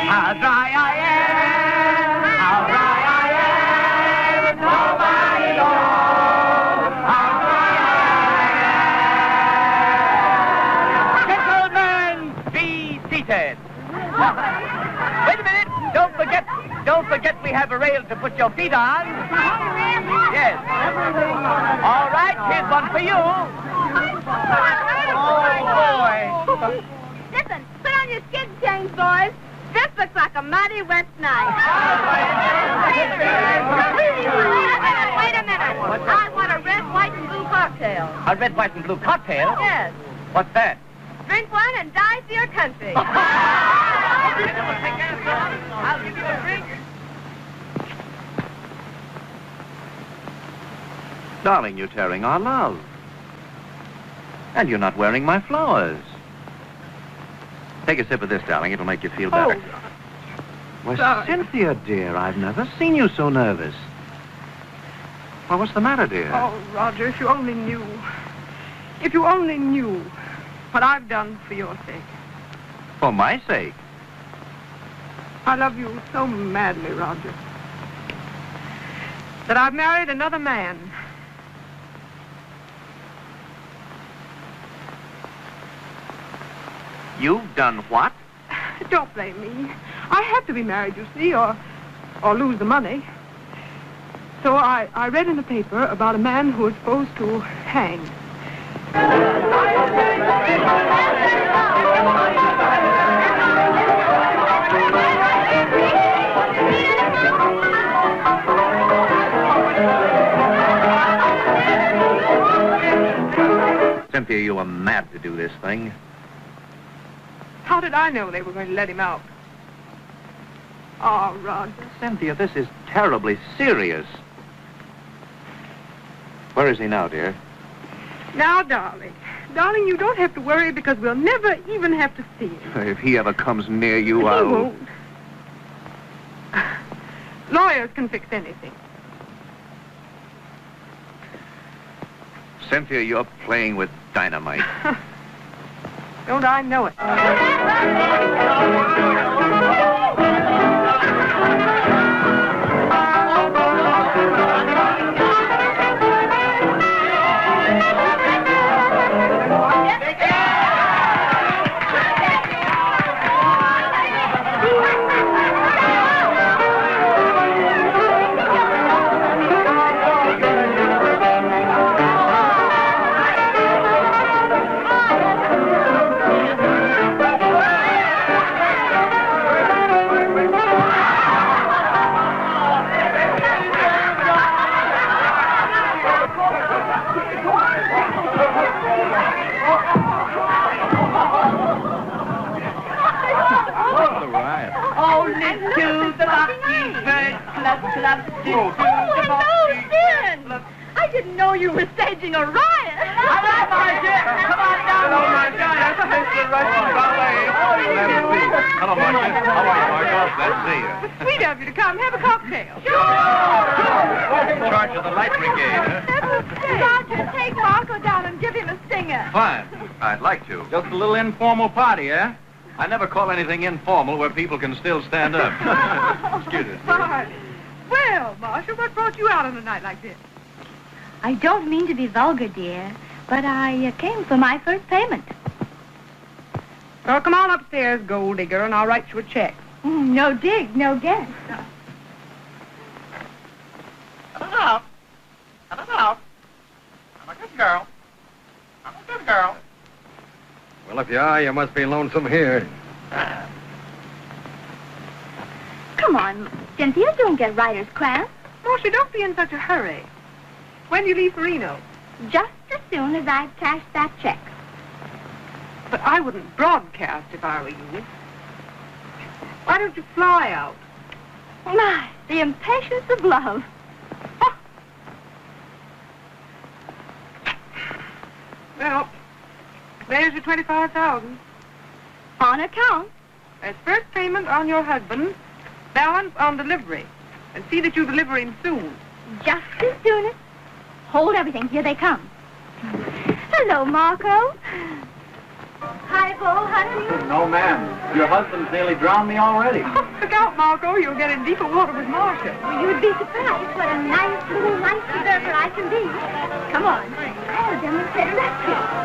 How dry I am, how dry I am, nobody knows how dry I am. Gentlemen, be seated. Wait a minute, don't forget we have a rail to put your feet on. Yes. All right, here's one for you. Oh, boy. Listen, put on your skid chains, boys. This looks like a mighty wet night. Wait a minute. I want a red, white, and blue cocktail. A red, white, and blue cocktail? Yes. What's that? Drink one and die for your country. I'll give you a drink. Darling, you're tearing our love. And you're not wearing my flowers. Take a sip of this, darling. It'll make you feel better. Why, Cynthia, dear, I've never seen you so nervous. Well, what's the matter, dear? Oh, Roger, if you only knew. If you only knew what I've done for your sake. For my sake. I love you so madly, Roger, that I've married another man. You've done what? Don't blame me. I had to be married, you see, or lose the money. So I read in the paper about a man who was supposed to hang. Cynthia, you were mad to do this thing. How did I know they were going to let him out? Oh, Roger. Cynthia, this is terribly serious. Where is he now, dear? Now, darling. Darling, you don't have to worry because we'll never even have to see him. If he ever comes near you, He I'll... won't. Lawyers can fix anything. Cynthia, you're playing with dynamite. Don't I know it? Oh, hello, Sin. I didn't know you were staging a riot. Hello, Marcia. Come on down. Hello, Marcia. That's Mr. Russian Ballet. Hello, Marcia. How are you, Marcia? Glad to see you. Sweet of you to come. Have a cocktail. In charge of the light brigade, huh? Roger, take Marco down and give him a stinger. Fine. I'd like to. Just a little informal party, eh? I never call anything informal where people can still stand up. Excuse us. Fine. Well, Marcia, what brought you out on a night like this? I don't mean to be vulgar, dear, but I came for my first payment. Well, come on upstairs, gold digger, and I'll write you a check. No dig, no guess. Cut it out. Cut it out. I'm a good girl. I'm a good girl. Well, if you are, you must be lonesome here. Come on, Cynthia, don't get writer's cramp. Marcia, don't be in such a hurry. When do you leave for Reno? Just as soon as I've cashed that check. But I wouldn't broadcast if I were you. Why don't you fly out? My, the impatience of love. Well, there's your $25,000. On account. That's first payment on your husband, balance on delivery. And see that you deliver him soon. Just as soon as... Hold everything. Here they come. Hello, Marco. Hi, Bo, honey. No, ma'am. Your husband's nearly drowned me already. Look out, Marco. You'll get in deeper water with Marcia. Well, you'd be surprised what a nice little life preserver I can be. Come on. I'll demonstrate that trick.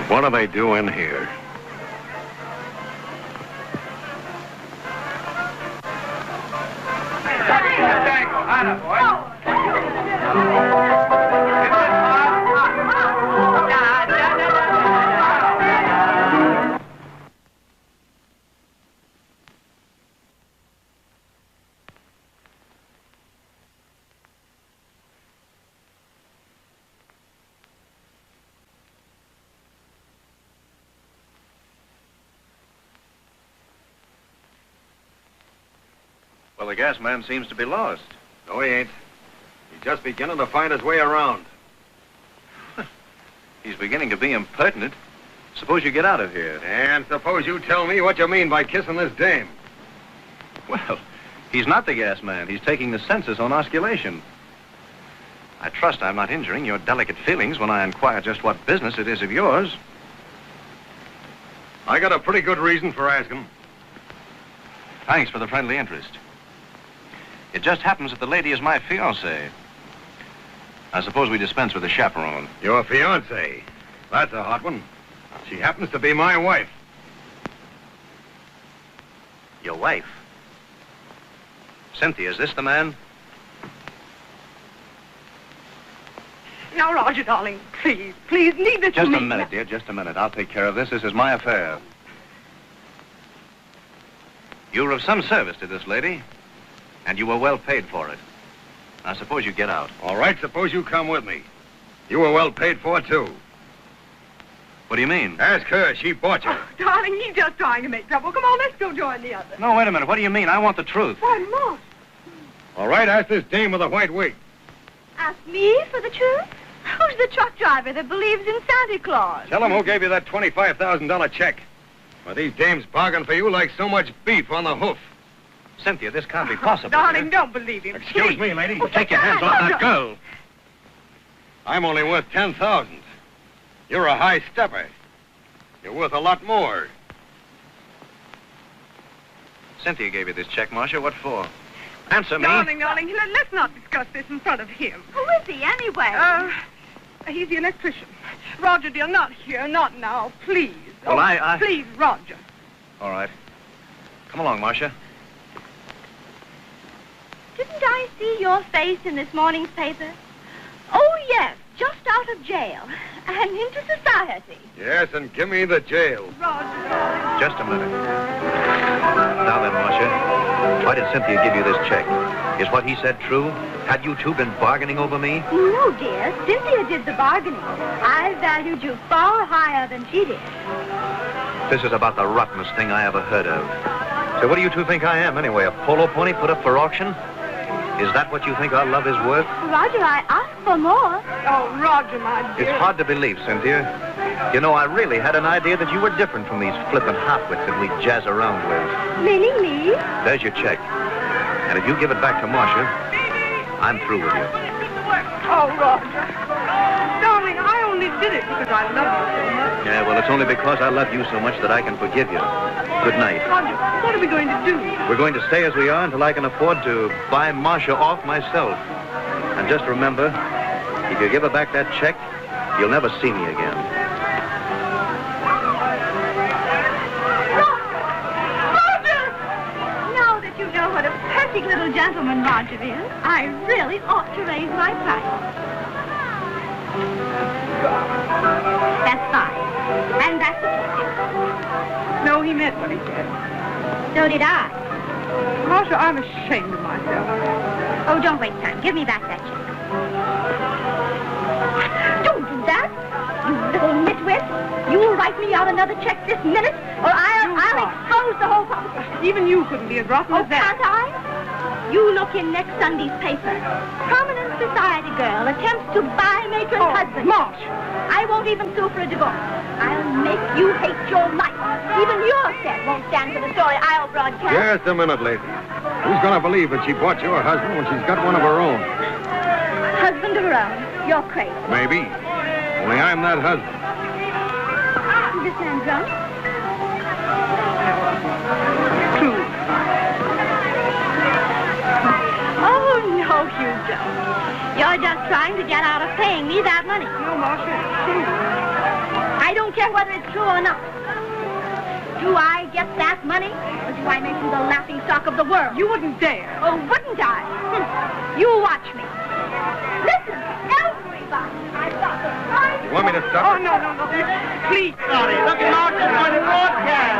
What do they do in here? Well, the gas man seems to be lost. No, he ain't. He's just beginning to find his way around. He's beginning to be impertinent. Suppose you get out of here. And suppose you tell me what you mean by kissing this dame. Well, he's not the gas man. He's taking the census on osculation. I trust I'm not injuring your delicate feelings when I inquire just what business it is of yours. I got a pretty good reason for asking. Thanks for the friendly interest. It just happens that the lady is my fiancée. I suppose we dispense with a chaperone. Your fiancée? That's a hot one. She happens to be my wife. Your wife? Cynthia, is this the man? Now, Roger, darling, please, please, leave it to me. Just a minute, dear, just a minute. I'll take care of this. This is my affair. You were of some service to this lady, and you were well paid for it. Now, suppose you get out. All right, suppose you come with me. You were well paid for, too. What do you mean? Ask her. She bought you. Oh, darling, he's just trying to make trouble. Come on, let's go join the others. No, wait a minute. What do you mean? I want the truth. Why, Marcia. All right, ask this dame with a white wig. Ask me for the truth? Who's the truck driver that believes in Santa Claus? Tell him who gave you that $25,000 check. Well, these dames bargain for you like so much beef on the hoof. Cynthia, this can't be possible. Darling, don't believe him. Excuse me, lady. Oh, Take your hands off that girl. I'm only worth $10,000. You're a high stepper. You're worth a lot more. Cynthia gave you this check, Marcia. What for? Answer me. Darling, let's not discuss this in front of him. Who is he, anyway? He's the electrician. Roger, dear, not here, not now, please. Well, I... Please, Roger. All right. Come along, Marcia. Didn't I see your face in this morning's paper? Oh, yes, just out of jail and into society. Yes, and give me the jail. Roger. Just a minute. Now then, Marcia, why did Cynthia give you this check? Is what he said true? Had you two been bargaining over me? No, dear. Cynthia did the bargaining. I valued you far higher than she did. This is about the rottenest thing I ever heard of. So what do you two think I am, anyway? A polo pony put up for auction? Is that what you think our love is worth? Roger, I asked for more. Oh, Roger, my dear. It's hard to believe, Cynthia. You know, I really had an idea that you were different from these flippant half-wits that we jazz around with. Meaning me? There's your check. And if you give it back to Marcia, I'm through with you. Oh, Roger. Darling, I only did it because I love you so much. Yeah, well, it's only because I love you so much that I can forgive you. Good night. Roger, what are we going to do? We're going to stay as we are until I can afford to buy Marcia off myself. And just remember, if you give her back that check, you'll never see me again. Roger! Now that you know what a perfect little gentleman Roger is, I really ought to raise my price. That's fine. And that's it. No, he meant what he said. So did I. Marcia, I'm ashamed of myself. Oh, don't waste time. Give me back that check. Don't do that, you little nitwit. You'll write me out another check this minute, or I'll expose the whole proposition. Even you couldn't be as rotten as that. Can't I? You look in next Sunday's paper. Prominent society girl attempts to buy matron's husband. Marcia. I won't even sue for a divorce. I'll make you hate your life. Even your set won't stand for the story I'll broadcast. Just a minute, lady. Who's going to believe that she bought your husband when she's got one of her own? Husband of her own. You're crazy. Maybe. Only I'm that husband. Is this man drunk? True. Oh, no, you don't. You're just trying to get out of paying me that money. No, Marcia, it's true. I don't care whether it's true or not. Do I get that money, or do I make you the laughingstock of the world? You wouldn't dare. Oh, wouldn't I? You watch me. Listen, everybody. I've got the right. You want me to stop? Oh, no. Please. Sorry, look at Marcia trying to broadcast.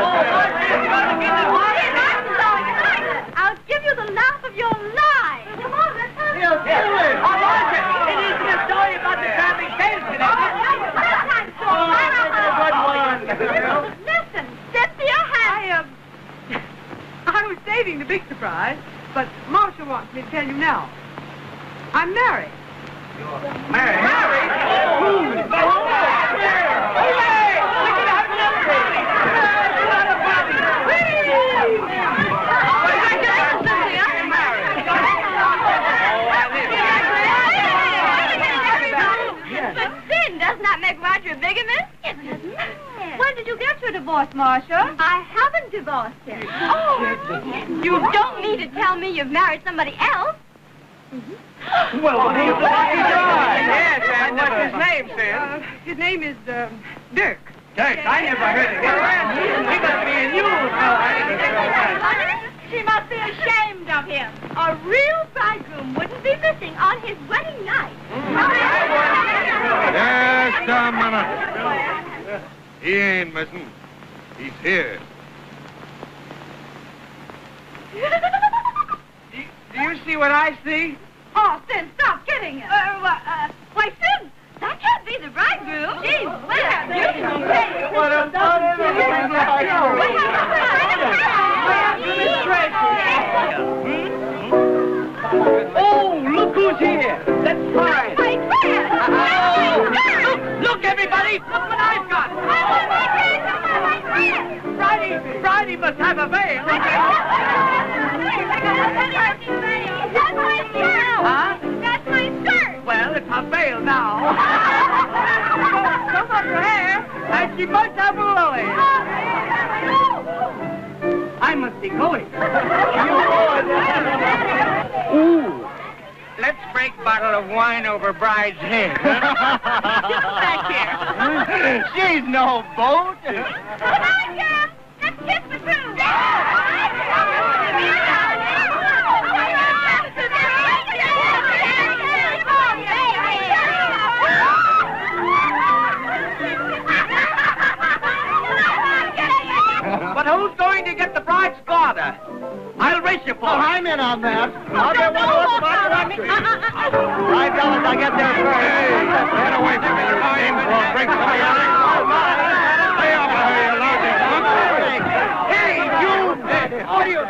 I'll give you the laugh of your life. Come on, let's have it. It isn't a story about the traveling salesman. Listen, Cynthia has... I was saving the big surprise, but Marcia wants me to tell you now. I'm married. Married? Does not make Roger a bigamist. Yes, it doesn't. When did you get your divorce, Marcia? I haven't divorced him. Oh, you don't mean to tell me you've married somebody else? Well, he's a lucky guy. Yes, and what's his name, Sid? His name is, Dirk. Dirk, I never heard of him. He must be in you. She must be ashamed of him. A real bridegroom wouldn't be missing on his wedding night. Just a minute. He ain't missing. He's here. Do you see what I see? Oh, Sid, stop kidding us. Why, Sid, that can't be the bridegroom. Gee, What a fun Wait, look what I've got. Friday must have a veil. That's my skirt. Huh? That's my skirt. Well, it's a veil now. Come on, her hair, and she must have a lily. I must be going. Ooh. Let's break a bottle of wine over bride's head. Back here. She's no boat. Come on, girl. Let's kiss the groom. But who's going to get the bride's father? I'll race you for it. I'm in on that. I'll get one of those $5. $5, I'll get there first. Hey, get away from me, you aim for a drink. Stay off of her, you lousy punk. Hey, you! What are you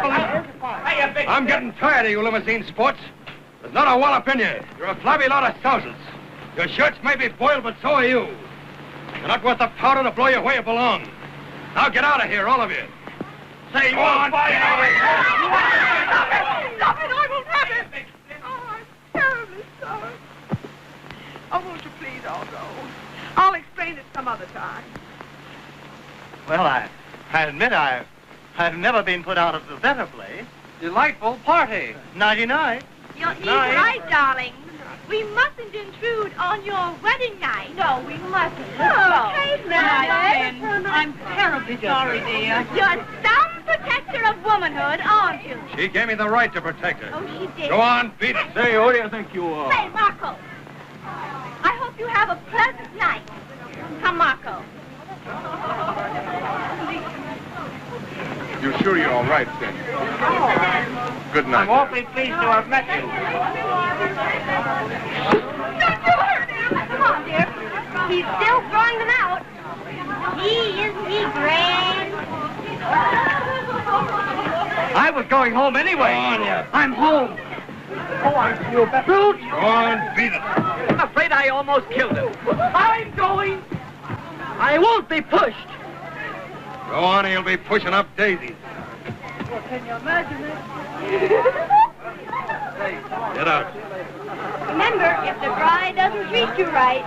doing? I'm getting tired of you limousine sports. There's not a wallop in you. You're a flabby lot of sousers. Your shirts may be spoiled, but so are you. You're not worth the powder to blow you where you belong. Now get out of here, all of you. Say, go on, Stop it! Stop it! I won't have it! Oh, I'm terribly sorry. Oh, won't you please all go? I'll explain it some other time. Well, I admit I've never been put out of the better place. Delightful party. Nighty-night. He's right, darling. We mustn't intrude on your wedding night. No, we mustn't. Oh, Kate, I'm terribly sorry, dear. You're some protector of womanhood, aren't you? She gave me the right to protect her. Oh, she did. Go on, beat it. Say, who do you think you are? Say, Marco. I hope you have a pleasant night. Come, Marco. You sure you're all right, then? Good night. I'm awfully pleased to have met you. Don't you hurt him. Come on, dear. He's still throwing them out. Isn't he grand? I was going home anyway. I'm home. Oh, I feel better. Go on, beat it. I'm afraid I almost killed him. I'm going. I won't be pushed. Go on, he'll be pushing up daisies. Well, can you imagine it? Get out. Remember, if the bride doesn't treat you right.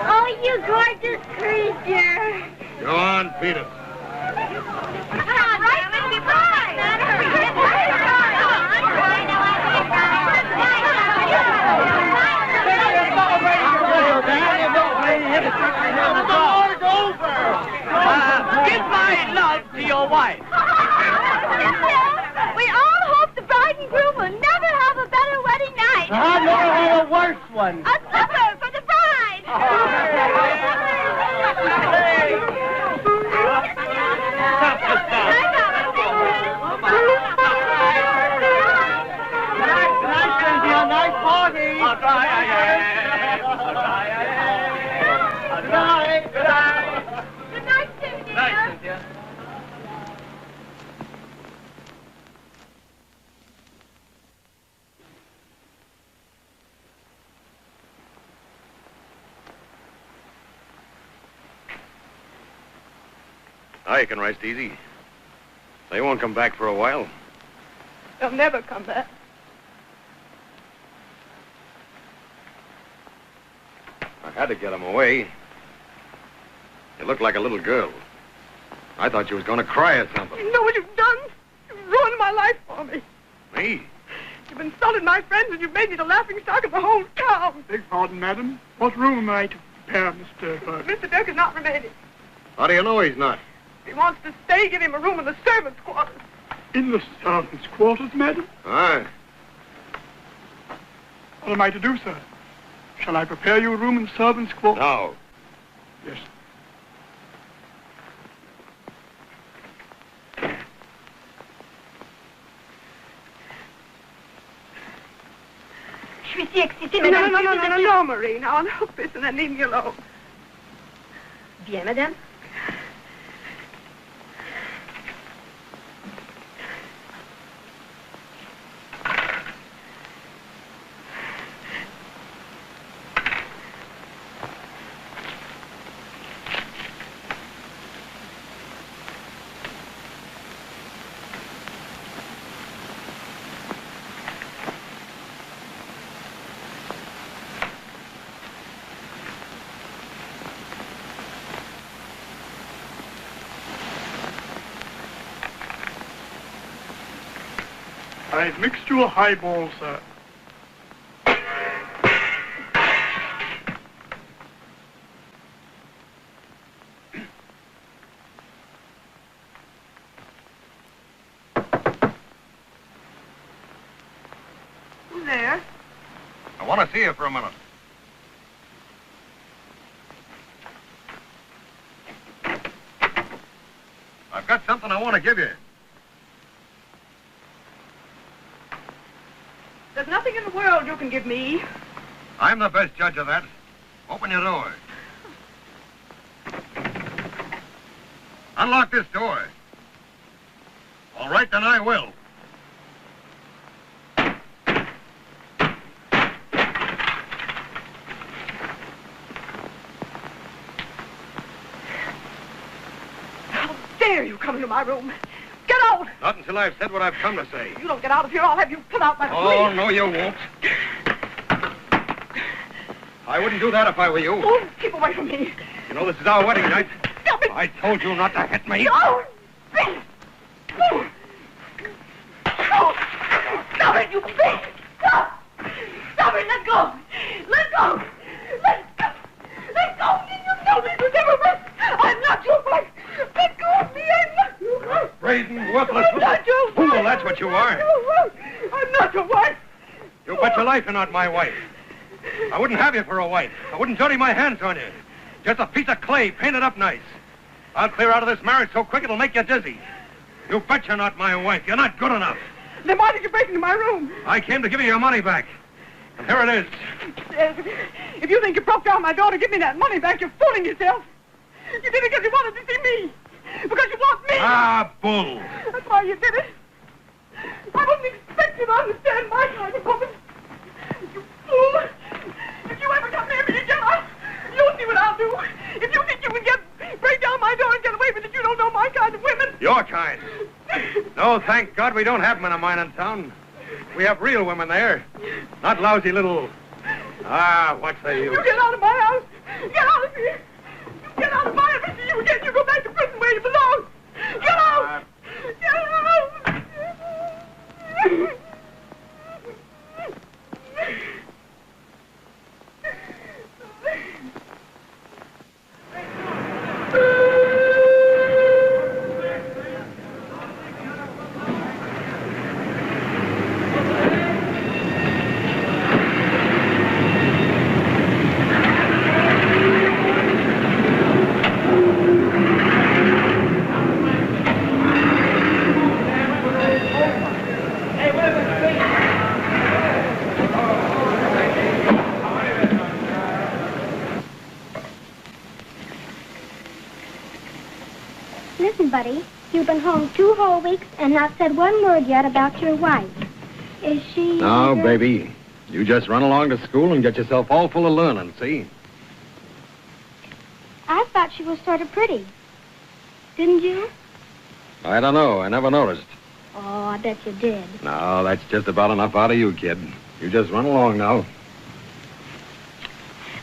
Oh, you gorgeous creature. Go on, beat it. Come on, right with the bride. Give my love to your wife. We all hope the bride and groom will never have a better wedding night. I'll never have a worse one. A supper for the bride. Nice, Cynthia. Nice party. Good night. Good night, Cynthia. Night, Cynthia. Now you can rest easy. They won't come back for a while. They'll never come back. I had to get them away. You look like a little girl. I thought you was going to cry or something. You know what you've done? You've ruined my life for me. Me? You've insulted my friends and you've made me the laughingstock of the whole town. Beg pardon, madam. What room am I to prepare, Mr. Burke? Mr. Dirk is not remaining. How do you know he's not? If he wants to stay, give him a room in the servants' quarters. In the servants' quarters, madam? Aye. What am I to do, sir? Shall I prepare you a room in the servants' quarters? No. Yes. Je suis si excitée, No, madame. no, Marie. Now, unhook this and then leave me alone. Bien, madame. I've mixed you a highball, sir. Who's there? I want to see you for a minute. I've got something I want to give you. There's nothing in the world you can give me. I'm the best judge of that. Open your door. Unlock this door. All right, then I will. How dare you come into my room? Get out! Not until I've said what I've come to say. You don't get out of here, I'll have you put out my Oh, police. no, you won't. I wouldn't do that if I were you. Oh, keep away from me. You know, this is our wedding night. Stop it! I told you not to hit me. No! No! No! Stop it, you bitch! Stop! Stop it, let go! Let go! Let go! Let go! You told me to never rest! I'm not your wife! Let go of me! I'm not your wife! Afraid and worthless. I'm not your Fool, wife! that's what you are. I'm not your wife! You bet your life you're not my wife. I wouldn't have you for a wife. I wouldn't dirty my hands on you. Just a piece of clay painted up nice. I'll clear out of this marriage so quick it'll make you dizzy. You bet you're not my wife. You're not good enough. Then why did you break into my room? I came to give you your money back. And here it is. If you think you broke down my door to give me that money back, you're fooling yourself. You did it because you wanted to see me. Because you want me. Ah, bull. That's why you did it. I wouldn't expect you to understand my kind of woman. You fool. If you ever come near me again, you'll see what I'll do. If you think you can break down my door and get away with it, you don't know my kind of women. Your kind. No, thank God we don't have men of mine in town. We have real women there. Not lousy little... what say you? You get out of my house. Get out of here. You get out of my house. You again. You go back to prison where you belong. Get out. Get out. Listen, buddy, you've been home 2 whole weeks and not said one word yet about your wife. Is she... No, baby. You just run along to school and get yourself all full of learning, see? I thought she was sort of pretty. Didn't you? I don't know. I never noticed. Oh, I bet you did. No, that's just about enough out of you, kid. You just run along now.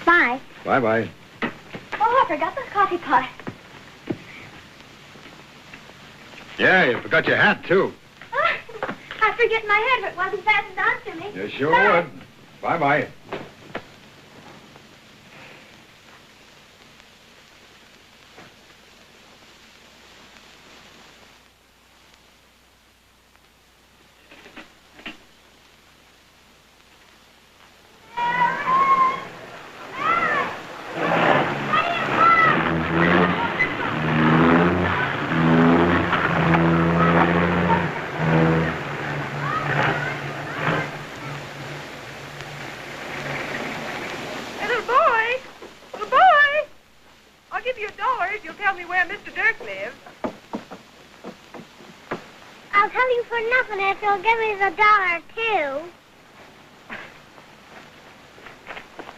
Bye. Bye-bye. Oh, I forgot the coffee pot. Yeah, you forgot your hat, too. I'd forget my head if it wasn't fastened on to me. You sure Bye. would. Bye-bye. I'll tell you for nothing if you'll give me the $1, too.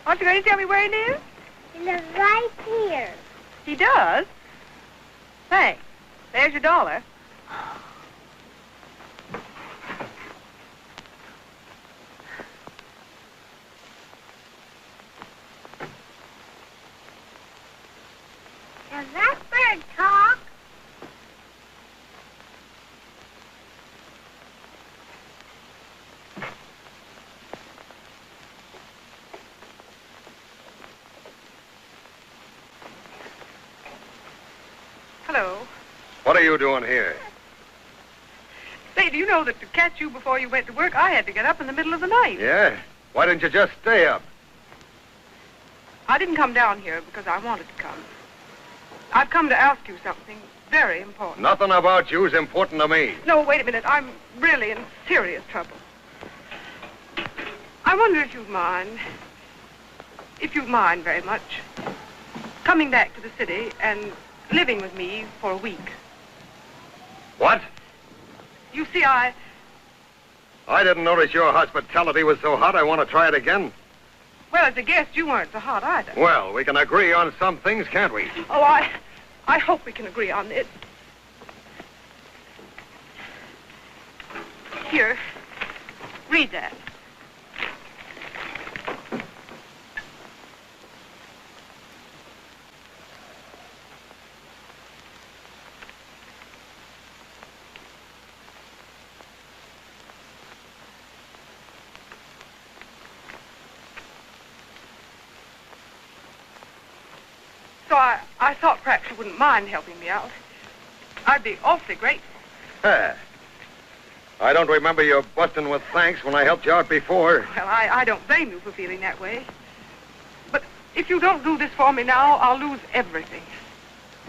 Aren't you going to tell me where he lives? He lives right here. He does? Thanks. There's your $1. Does that bird talk? Hello. What are you doing here? Say, do you know that to catch you before you went to work, I had to get up in the middle of the night? Yeah? Why didn't you just stay up? I didn't come down here because I wanted to come. I've come to ask you something very important. Nothing about you's important to me. No, wait a minute. I'm really in serious trouble. I wonder if you'd mind very much, coming back to the city and living with me for a week. What? You see, I didn't notice your hospitality was so hot. I want to try it again. Well, as a guest, you weren't so hot either. Well, we can agree on some things, can't we? Oh, I hope we can agree on this. Here, read that. So I thought perhaps you wouldn't mind helping me out. I'd be awfully grateful. I don't remember you busting with thanks when I helped you out before. Well, I don't blame you for feeling that way. But if you don't do this for me now, I'll lose everything.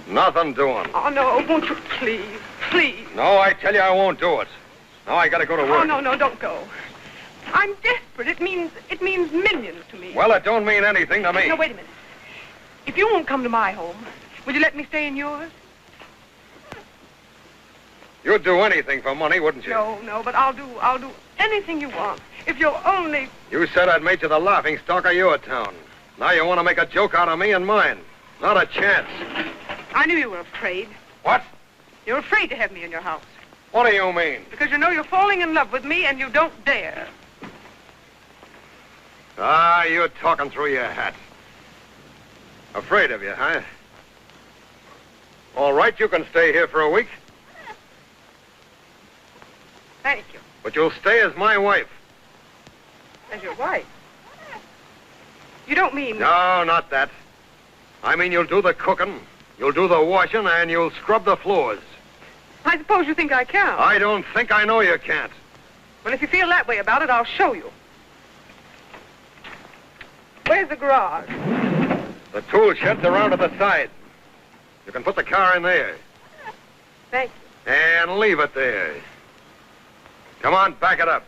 Nothing doing. Oh, no, won't you please, please? No, I tell you I won't do it. Now I gotta go to work. Oh, no, don't go. I'm desperate. It means millions to me. Well, it don't mean anything to me. No, wait a minute. If you won't come to my home, will you let me stay in yours? You'd do anything for money, wouldn't you? No, but I'll do anything you want. If you'll only... You said I'd made you the laughing stock of your town. Now you want to make a joke out of me and mine. Not a chance. I knew you were afraid. What? You're afraid to have me in your house. What do you mean? Because you know you're falling in love with me and you don't dare. Ah, you're talking through your hat. Afraid of you, huh? All right, you can stay here for a week. Thank you. But you'll stay as my wife. As your wife? You don't mean... No, not that. I mean you'll do the cooking, you'll do the washing, and you'll scrub the floors. I suppose you think I can. I don't think I know you can't. Well, if you feel that way about it, I'll show you. Where's the garage? The tool shed's around to the side. You can put the car in there. Thank you. And leave it there. Come on, back it up.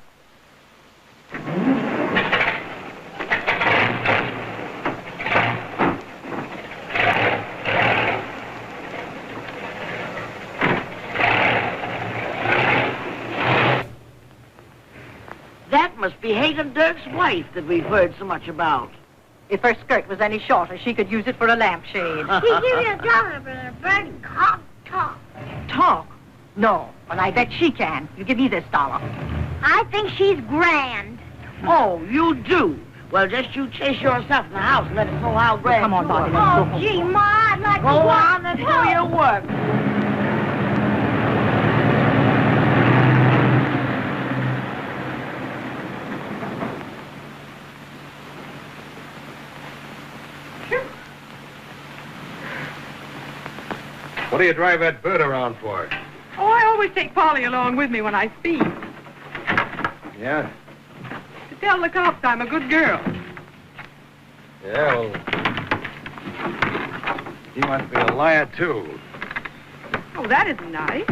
That must be Hagon Derk's wife that we've heard so much about. If her skirt was any shorter, she could use it for a lampshade. She'd give you $1 for a very hot talk. Talk? No, but I bet she can. You give me this $1. I think she's grand. Oh, you do? Well, just you chase yourself in the house and let us know how grand. Come on, you are. Bobby, Oh, gee, Ma, I'd like Go to work. on and do your work. What do you drive that bird around for? Oh, I always take Polly along with me when I speak. Yeah? To tell the cops I'm a good girl. Yeah, well... He must be a liar, too. Oh, that isn't nice.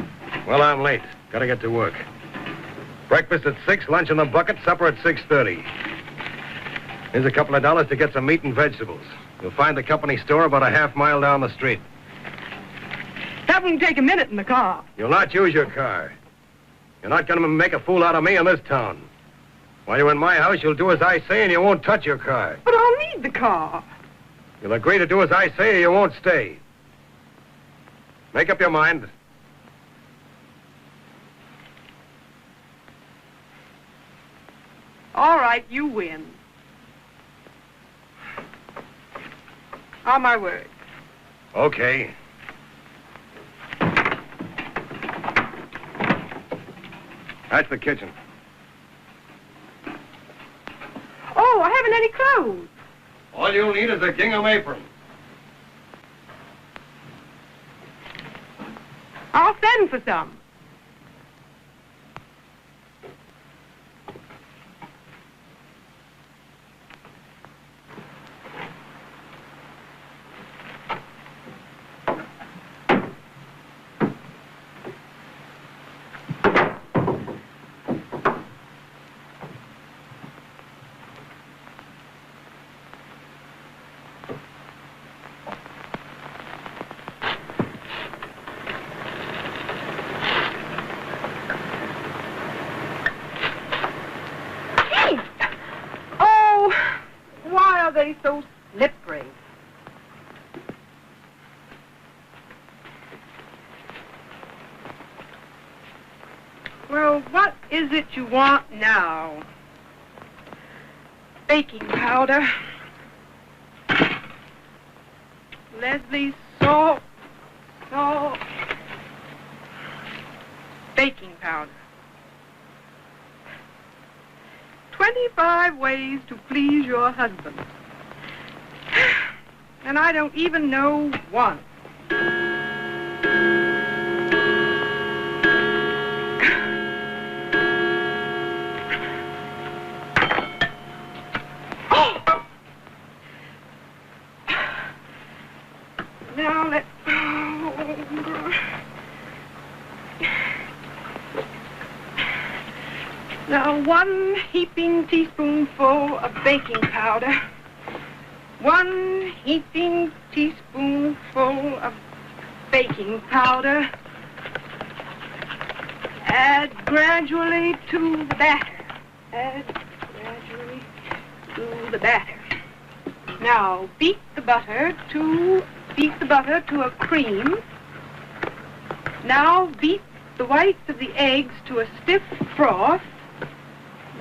Well, I'm late. Gotta get to work. Breakfast at 6, lunch in the bucket, supper at 6:30. Here's a couple of dollars to get some meat and vegetables. You'll find the company store about a half mile down the street. That won't take a minute in the car. You'll not use your car. You're not going to make a fool out of me in this town. While you're in my house, you'll do as I say and you won't touch your car. But I'll need the car. You'll agree to do as I say or you won't stay. Make up your mind. All right, you win. On my word. Okay. That's the kitchen. Oh, I haven't any clothes. All you'll need is a gingham apron. send for some. They so slippery. Well, what is it you want now? Baking powder. Leslie, salt. Baking powder. 25 ways to please your husband. And I don't even know one. Now let's... Now 1 heaping teaspoonful of baking powder. 1 heaping teaspoonful of baking powder. Add gradually to the batter. Add gradually to the batter. Now beat the butter to a cream. Now beat the whites of the eggs to a stiff froth.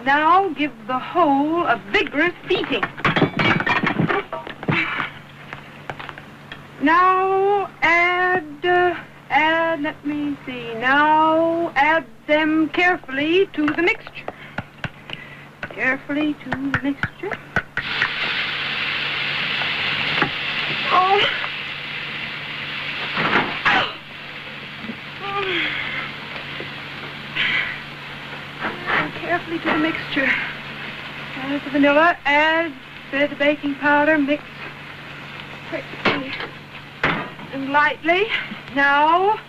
Now give the whole a vigorous beating. Now let me see, now add them carefully to the mixture. Carefully to the mixture. Carefully to the mixture. Add the vanilla, add the baking powder, mix quickly and lightly. Now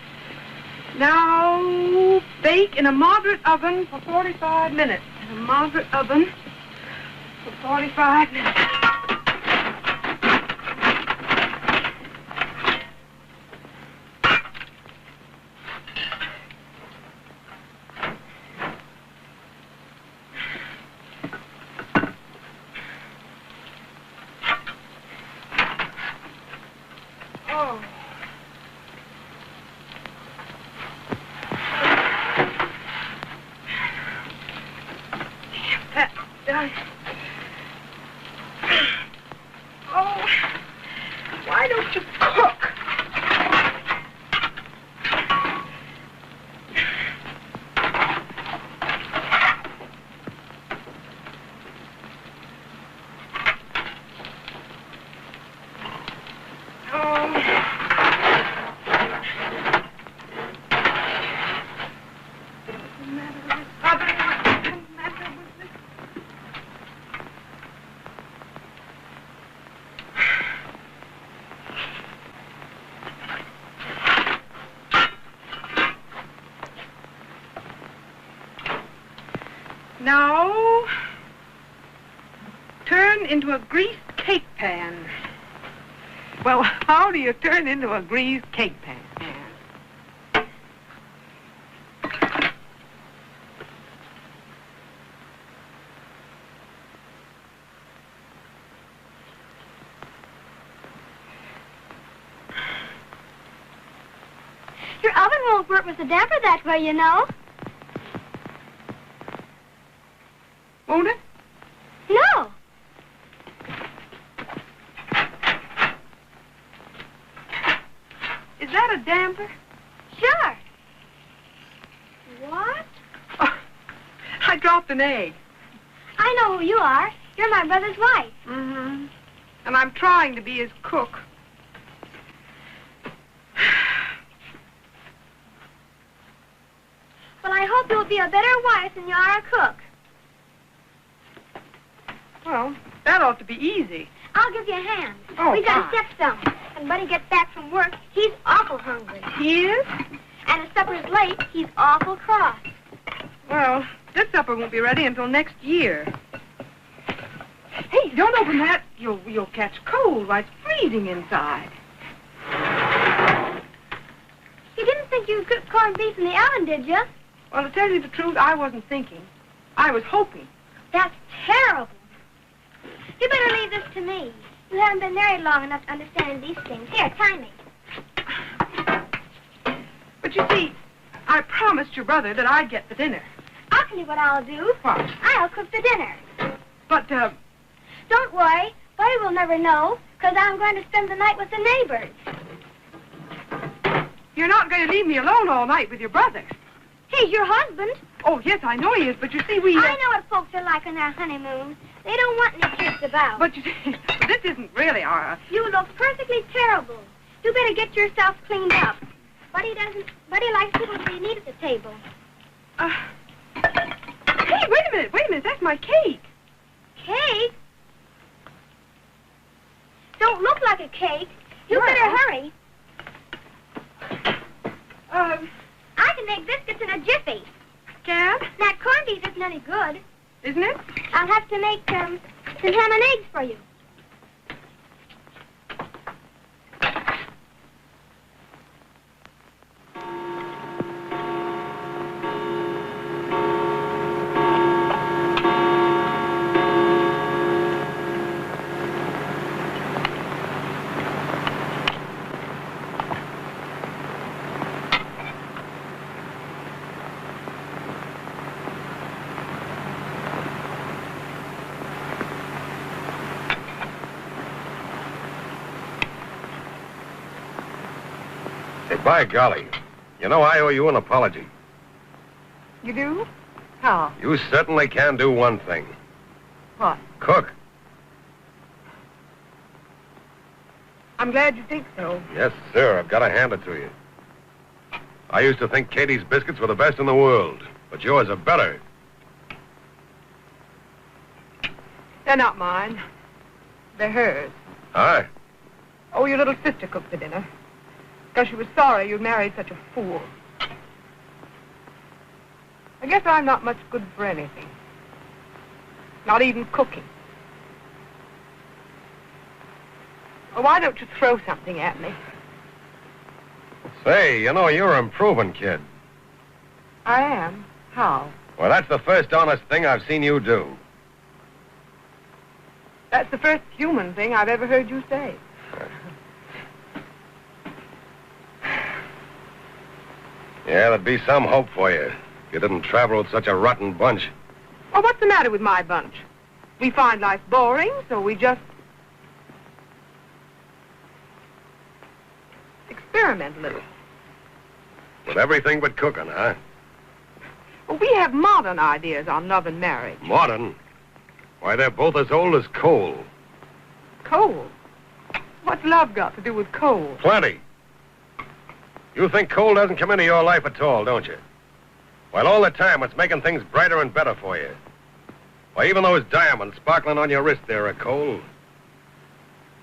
bake in a moderate oven for 45 minutes. In a moderate oven for 45 minutes. Why don't you cook? Now, turn into a greased cake pan. Well, how do you turn into a greased cake pan? Your oven won't work with the damper that way, you know. Won't it? No. Is that a damper? Sure. What? Oh, I dropped an egg. I know who you are. You're my brother's wife. Mm-hmm. And I'm trying to be his cook. hope you'll be a better wife than you are a cook. Well, that ought to be easy. I'll give you a hand. Oh, We got to fine. step some. And when he gets back from work, he's awful hungry. He is? And if supper's late, he's awful cross. Well, this supper won't be ready until next year. Hey, don't open that. You'll catch cold while it's freezing inside. You didn't think you could cook corned beef in the oven, did you? Well, to tell you the truth, I wasn't thinking. I was hoping. That's terrible. You better leave this to me. You haven't been married long enough to understand these things. Here, tie me. But you see, I promised your brother that I'd get the dinner. I'll tell you what I'll do. What? I'll cook the dinner. But, Don't worry. Buddy will never know, because I'm going to spend the night with the neighbors. you're not going to leave me alone all night with your brother. He's your husband. Oh, yes, I know he is, but you see, we... I know what folks are like on their honeymoon. They don't want any kids about. But you see, this isn't really our... You look perfectly terrible. You better get yourself cleaned up. Buddy likes people to be neat at the table. Hey, wait a minute, that's my cake. Cake? Don't look like a cake. You Well. better hurry. I can make biscuits in a jiffy. Can? That corned beef isn't any good. Isn't it? I'll have to make some ham and eggs for you. By golly, you know I owe you an apology. You do? How? You certainly can do one thing. What? Cook. I'm glad you think so. Yes, sir, I've got to hand it to you. I used to think Katie's biscuits were the best in the world, but yours are better. They're not mine. They're hers. Aye. Oh, your little sister cooked the dinner. Because she was sorry you'd married such a fool. I guess I'm not much good for anything. Not even cooking. Well, why don't you throw something at me? Say, you know, you're improving, kid. I am. How? Well, that's the first honest thing I've seen you do. That's the first human thing I've ever heard you say. Yeah, there'd be some hope for you if you didn't travel with such a rotten bunch. Well, what's the matter with my bunch? We find life boring, so we just experiment a little. With everything but cooking, huh? Well, we have modern ideas on love and marriage. Modern? Why, they're both as old as coal. Coal? What's love got to do with coal? Plenty. You think coal doesn't come into your life at all, don't you? Well, all the time, it's making things brighter and better for you. Why, even those diamonds sparkling on your wrist there are coal.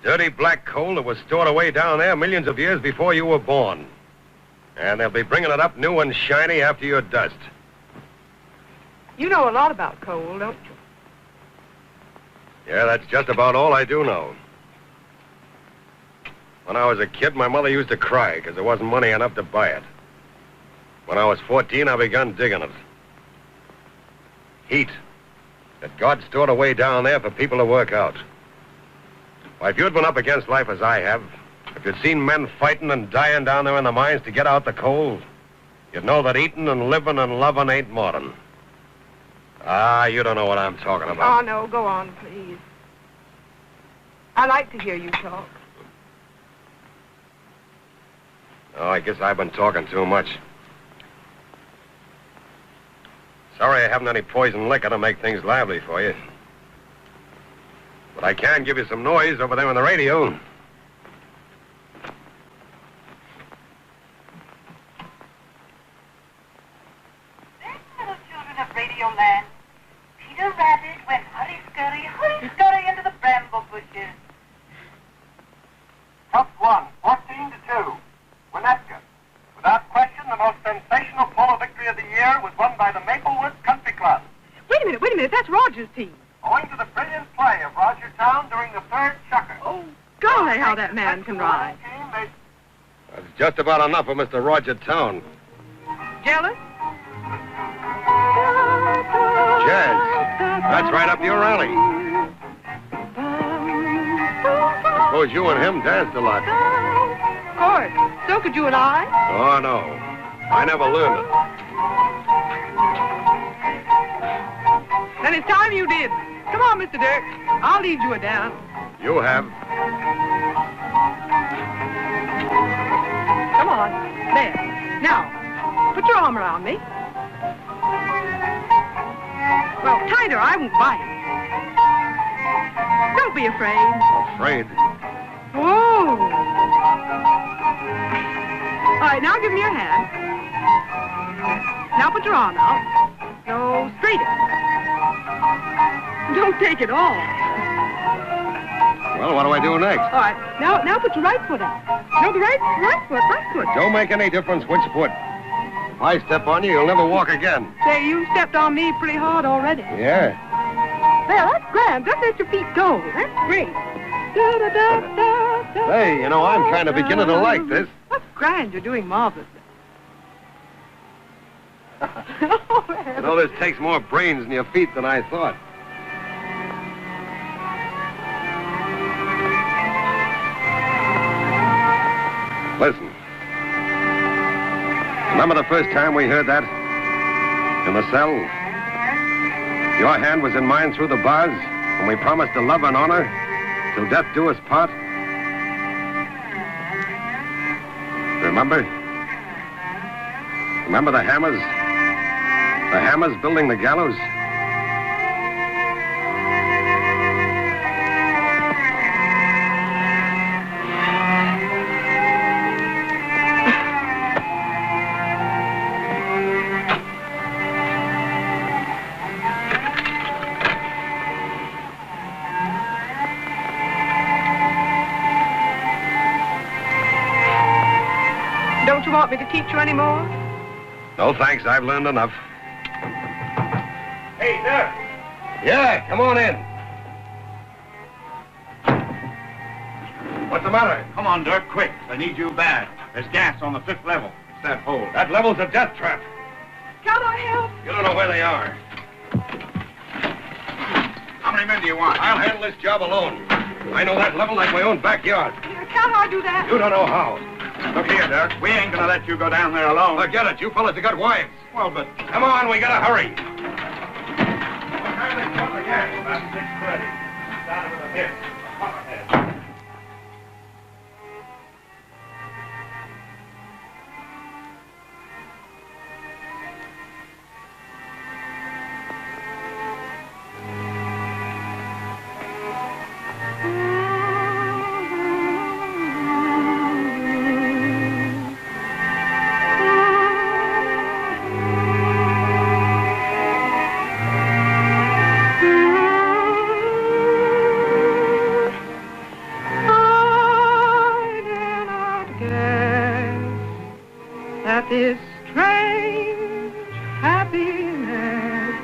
Dirty black coal that was stored away down there millions of years before you were born. And they'll be bringing it up new and shiny after your dust. You know a lot about coal, don't you? Yeah, that's just about all I do know. When I was a kid, my mother used to cry because there wasn't money enough to buy it. When I was 14, I begun digging it. Heat that God stored away down there for people to work out. Why, if you'd been up against life as I have, if you'd seen men fighting and dying down there in the mines to get out the coal, you'd know that eating and living and loving ain't modern. Ah, you don't know what I'm talking about. Oh, no, go on, please. I like to hear you talk. Oh, I guess I've been talking too much. Sorry I haven't any poison liquor to make things lively for you. But I can give you some noise over there on the radio. that's Roger's team. Owing to the brilliant play of Roger Town during the third chukker. Oh, golly, how that man can ride. That's just about enough of Mr. Roger Town. Jealous? Jazz. That's right up your alley. I suppose you and him danced a lot. Of course. So could you and I. Oh, no. I never learned it. Then it's time you did. Come on, Mr. Dirk. I'll lead you a dance. You have. Come on. There. Now, put your arm around me. Well, tighter. I won't bite. Don't be afraid. Afraid? Whoa. All right, now give me your hand. Now put your arm out. No, straighter. Don't take it off. Well, what do I do next? All right, now put your right foot out. No, the right foot. Don't make any difference which foot. If I step on you, you'll never walk again. Say, you stepped on me pretty hard already. Yeah. Well, that's grand. Just let your feet go. That's great. Hey, you know, I'm kind of beginning to like this. That's grand. You're doing marvelous. You know, this takes more brains in your feet than I thought. Listen. Remember the first time we heard that? In the cell? Your hand was in mine through the bars when we promised to love and honor till death do us part? Remember? Remember the hammers? The hammers building the gallows? Don't you want me to teach you anymore? No, thanks. I've learned enough. Hey, Dirk. Yeah, come on in. What's the matter? Come on, Dirk, quick. I need you bad. There's gas on the 5th level. It's that hole. That level's a death trap. Can I help? You don't know where they are. How many men do you want? I'll handle this job alone. I know that level like my own backyard. Can I do that? You don't know how. Look here, Dirk. We ain't gonna let you go down there alone. Forget it. You fellas have got wives. Well, but... Come on, we gotta hurry. About 6:30. Down with a hit. This strange happiness.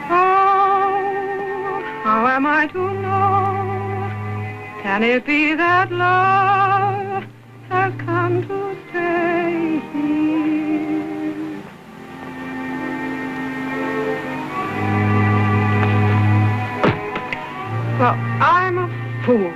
Oh, how am I to know? Can it be that love has come to stay here? Well, I'm a fool.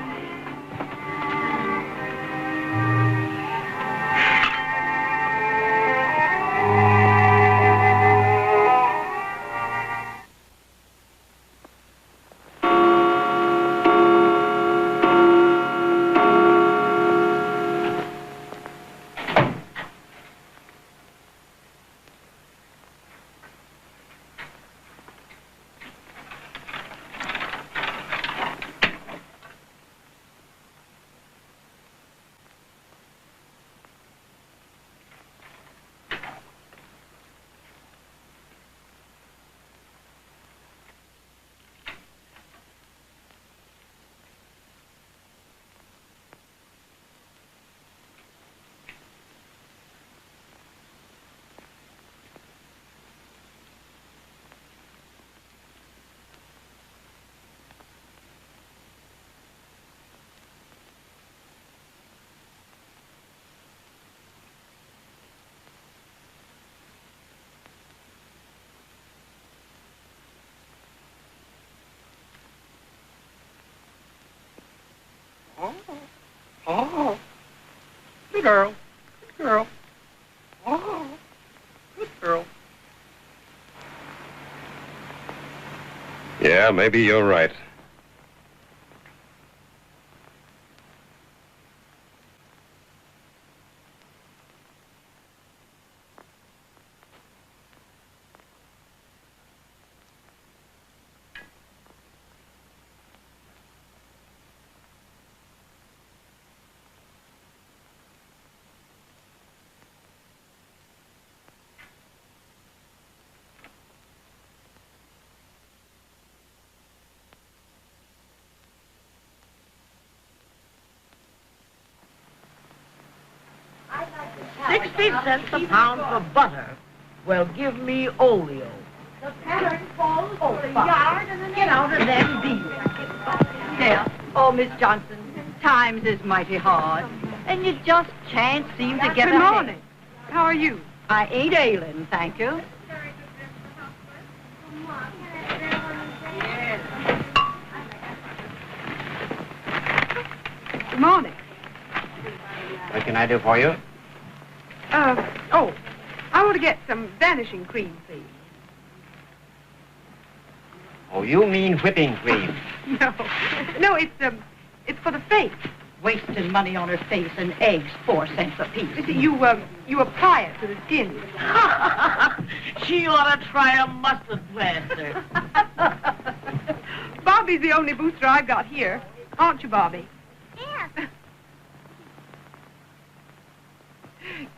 Oh. Good girl. Good girl. Oh. Good girl. Yeah, maybe you're right. $0.60 a pound for butter. Well, give me oleo. The pattern falls over the yard and then get out of them deals. There. Oh, Miss Johnson, times is mighty hard, and you just can't seem to get Good ahead. morning. How are you? I ain't ailing, thank you. Good morning. What can I do for you? I want to get some vanishing cream, please. Oh, you mean whipping cream. No, it's for the face. Wasting money on her face and eggs, 4 cents apiece. You see, you apply it to the skin. She ought to try a mustard plaster. Bobby's the only booster I've got here. Aren't you, Bobby? Yes.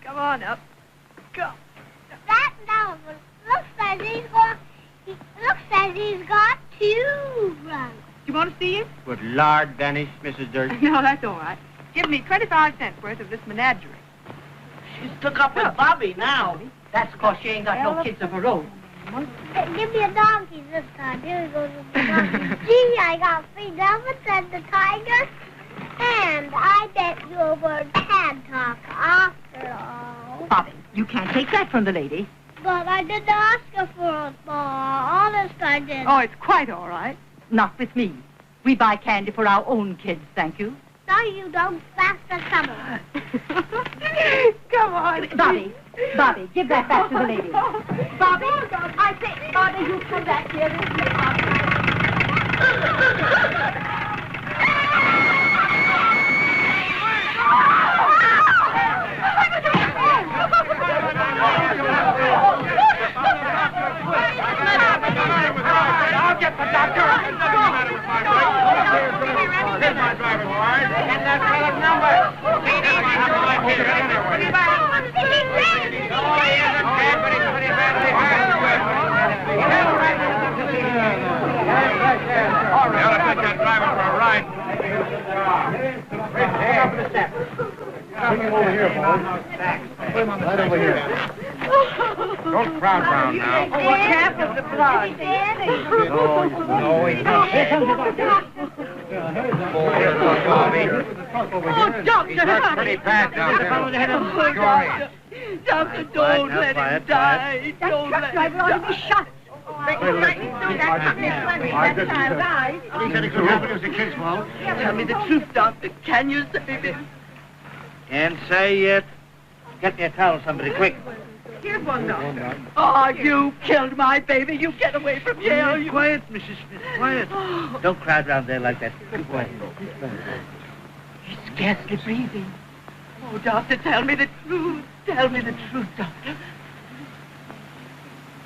Come on up. Go. That novel looks like he's got 2 runs. You want to see him? Would lard vanish, Mrs. Dirk? No, that's all right. Give me 25 cents worth of this menagerie. She's took up with Bobby now. That's 'cause she ain't got no kids of her own. Give me a donkey this time. Here we go. Gee, I got 3 elephants and the tiger. And I bet your word can talk after all. Bobby, you can't take that from the lady. But I didn't ask her for it, Ma. Honest, I didn't. Oh, it's quite all right. Not with me. We buy candy for our own kids, thank you. No, you don't. That's the trouble. Come on. Bobby, give that back to the lady. Bobby, I say, Bobby, you come back here. I'll get the doctor. What's the matter with my brake? Here's my driver's license. And that fellow's number. He needs my life here anyway. Oh, he isn't dead, but he's pretty badly hurt. All right. You ought to take that driver for a ride. Hang up the step. Bring him over here, boys. Put him on the right over here. Don't crowd round now. Oh, what happened to blood? No, he's not dead. Oh, doctor! He's hurt pretty bad down there. Sure he is. Doctor, don't let him die. Don't let him die. ought to be shot. Tell me the truth, doctor. Can you save him? Can't say yet. Get me a towel, somebody, quick. Here's one, doctor. Oh, you killed my baby. You get away from jail. You... Quiet, Mrs. Smith, quiet. Don't crowd round there like that. Be quiet. He's scarcely breathing. Oh, doctor, tell me the truth. Tell me the truth, doctor.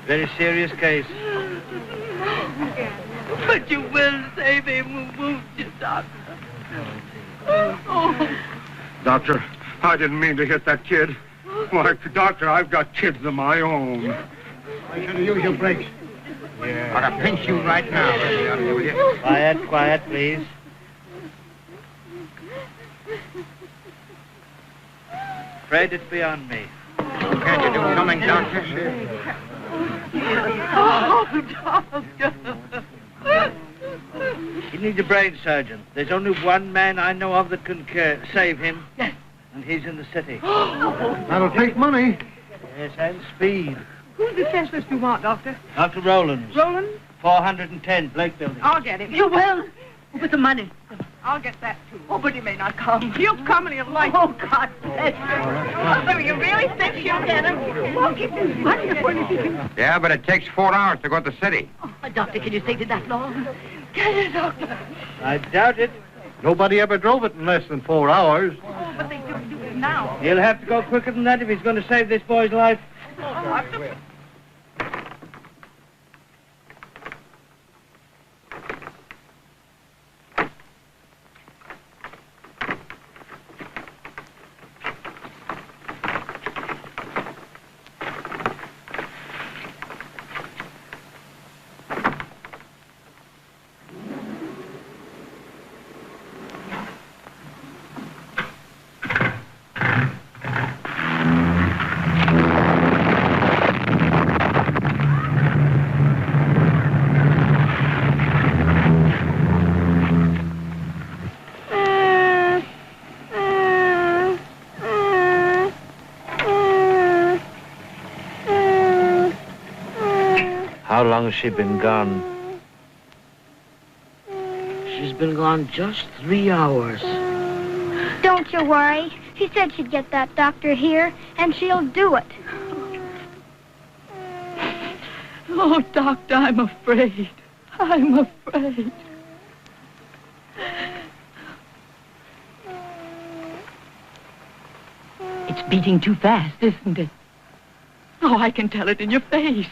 Very serious case. But you will save him, won't you, doctor? Oh. Doctor, I didn't mean to hit that kid. Why, doctor, I've got kids of my own. I should have used your brakes. Yeah. I'll pinch you right now. Quiet, quiet, please. Afraid it's beyond me. Can't you do something, doctor? Oh, doctor. He needs a brain surgeon. There's only one man I know of that can save him. Yes. And he's in the city. That'll take money. Yes, and speed. Who's the specialist you want, doctor? Dr. Rowlands. Roland? 410 Blake Building. I'll get him. You will. With the money. I'll get that, too. Oh, but he may not come. He'll come and he'll like Oh, God bless you. So you really think she'll get him? Won't it be wonderful if he can... Yeah, but it takes 4 hours to go to the city. Oh, Doctor, can you take it that long? Can you, Doctor? I doubt it. Nobody ever drove it in less than 4 hours. Oh, but they don't do it now. He'll have to go quicker than that if he's going to save this boy's life. How long has she been gone? She's been gone just 3 hours. Don't you worry. She said she'd get that doctor here, and she'll do it. Oh, Doctor, I'm afraid. I'm afraid. It's beating too fast, isn't it? Oh, I can tell it in your face.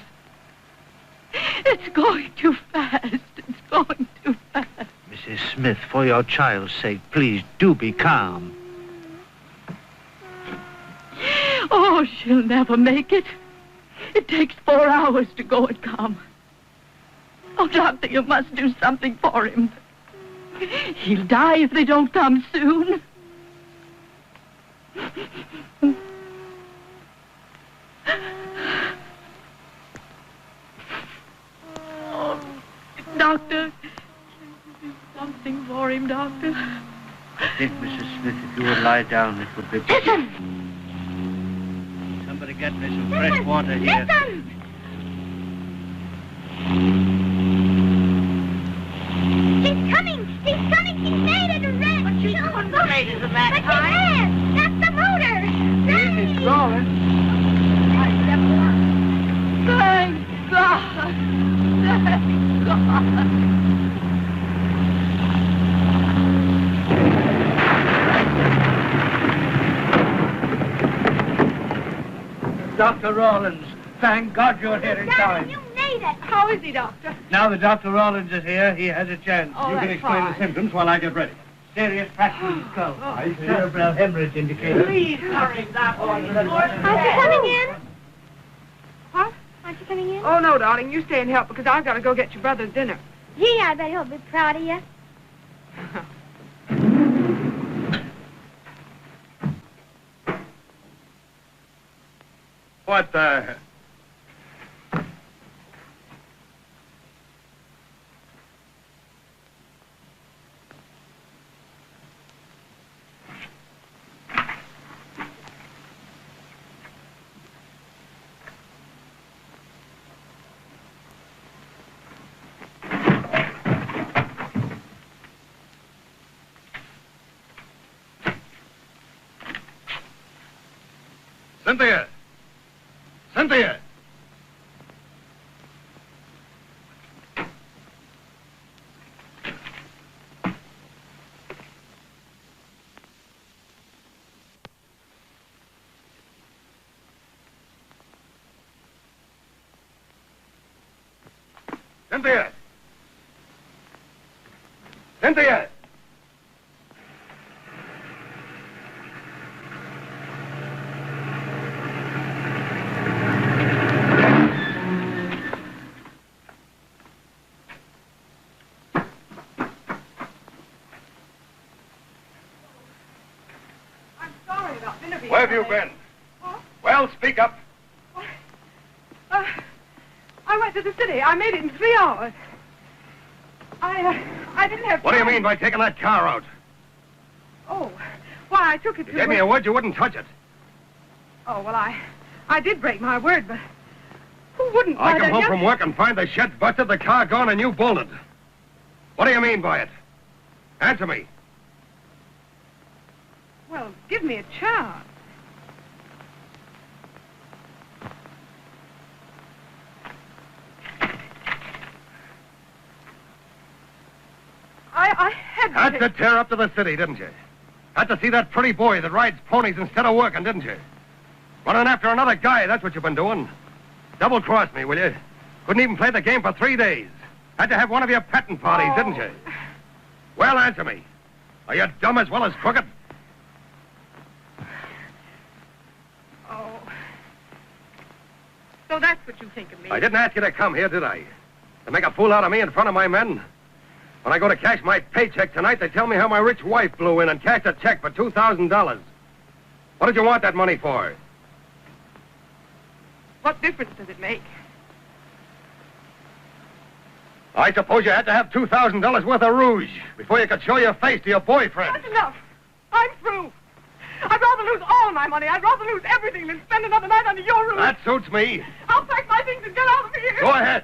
It's going too fast. It's going too fast. Mrs. Smith, for your child's sake, please do be calm. Oh, she'll never make it. It takes 4 hours to go and come. Oh, Doctor, you must do something for him. He'll die if they don't come soon. Oh, Doctor, do something for him, Doctor. I think, Mrs. Smith, if you would lie down, it would be... Listen! Somebody get me some fresh water here. Listen! He's coming! He's coming! He's made it a wreck! But she couldn't have made it a wreck. But she has! That's the motor! It's rolling. Thank God! Thank God! Dr. Rawlins, thank God you're here in time. You made it! How is he, Doctor? Now that Dr. Rawlins is here, he has a chance. Oh, you can that's explain fine. the symptoms while I get ready. Serious fracture of the skull. I see cerebral hemorrhage indicated. Please hurry, that one. Aren't you coming in? What? Aren't you coming in? Oh, no, darling. You stay and help because I've got to go get your brother's dinner. Gee, I bet he'll be proud of you. What the... Cynthia! Cynthia! Cynthia! Cynthia! Where have you been? Well, speak up. I went to the city. I made it in 3 hours. I didn't have time. What do you mean by taking that car out? Oh, why, I took it to... You gave me a word you wouldn't touch it. Oh, well, I did break my word, but who wouldn't? I Why, come then home you- from work and find the shed busted, the car gone, and you bolted. What do you mean by it? Answer me. Well, give me a chance. I had to tear up to the city, didn't you? Had to see that pretty boy that rides ponies instead of working, didn't you? Running after another guy, that's what you've been doing. Double-crossed me, will you? Couldn't even play the game for 3 days. Had to have one of your petting parties, didn't you? Well, answer me. Are you dumb as well as crooked? Oh. So that's what you think of me. I didn't ask you to come here, did I? To make a fool out of me in front of my men? When I go to cash my paycheck tonight, they tell me how my rich wife blew in and cashed a check for $2,000. What did you want that money for? What difference does it make? I suppose you had to have $2,000 worth of rouge before you could show your face to your boyfriend. That's enough. I'm through. I'd rather lose all my money. I'd rather lose everything than spend another night under your roof. That suits me. I'll pack my things and get out of here. Go ahead.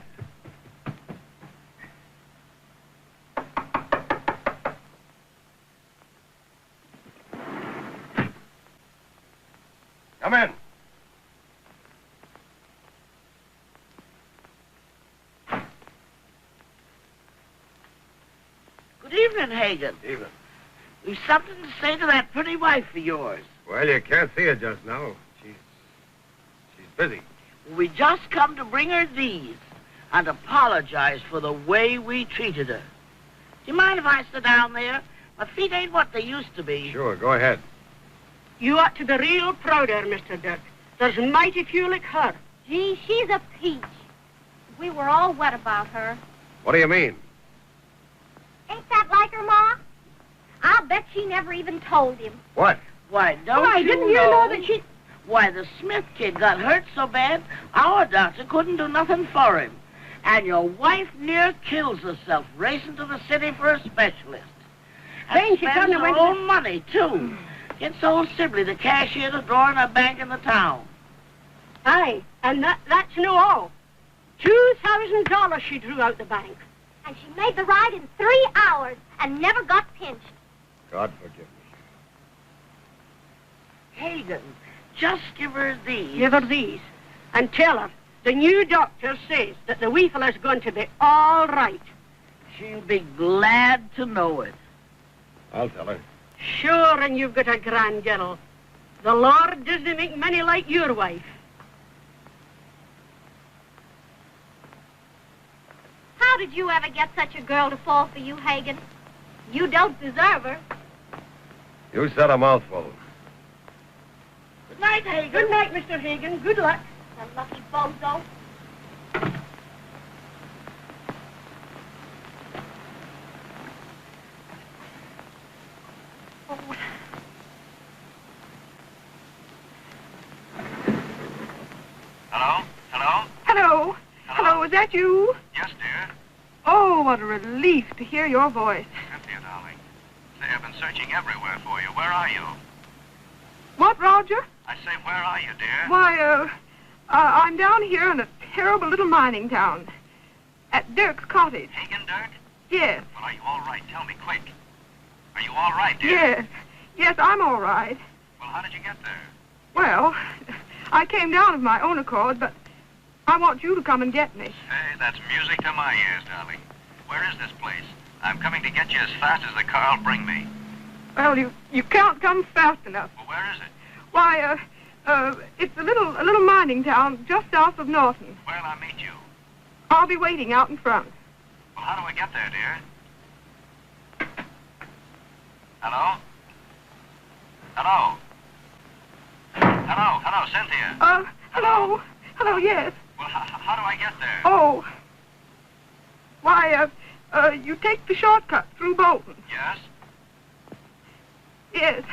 Come in. Good evening, Hagon. Evening. We've something to say to that pretty wife of yours. Well, you can't see her just now. She's busy. We just come to bring her these and apologize for the way we treated her. Do you mind if I sit down there? My feet ain't what they used to be. Sure, go ahead. You ought to be real proud of her, Mr. Derk. There's mighty few like her. Gee, she's a peach. We were all wet about her. What do you mean? Ain't that like her, Ma? I'll bet she never even told him. What? Why, don't Didn't you know that she... Why, the Smith kid got hurt so bad, our doctor couldn't do nothing for him. And your wife near kills herself racing to the city for a specialist. And She spends come her to own money, too. Gets old Sibley, the cashier, to draw in a bank in the town. Aye, and that's no all. $2,000 she drew out the bank. And she made the ride in 3 hours and never got pinched. God forgive me. Hagon, just give her these. Give her these. And tell her the new doctor says that the wee fella's going to be all right. She'll be glad to know it. I'll tell her. Sure, and you've got a grand girl. The Lord doesn't make many like your wife. How did you ever get such a girl to fall for you, Hagon? You don't deserve her. You said a mouthful. Good night, Hagon. Good night, Mr. Hagon. Good luck. The lucky bozo. Hello? Hello? Hello. Hello, is that you? Yes, dear. Oh, what a relief to hear your voice. Cynthia, darling. Say, I've been searching everywhere for you. Where are you? What, Roger? I say, where are you, dear? Why, I'm down here in a terrible little mining town. At Dirk's cottage. Hagon Derk? Yes. Well, are you all right? Tell me, quick. Are you all right, dear? Yes. Yes, I'm all right. Well, how did you get there? Well, I came down of my own accord, but I want you to come and get me. Hey, that's music to my ears, darling. Where is this place? I'm coming to get you as fast as the car will bring me. Well, you can't come fast enough. Well, where is it? Why, it's a little mining town just south of Norton. Where'll I meet you? I'll be waiting out in front. Well, how do I get there, dear? Hello? Hello? Hello, Cynthia. Hello. Hello, yes. Well, how do I get there? Oh. Why, you take the shortcut through Bolton. Yes? Yes.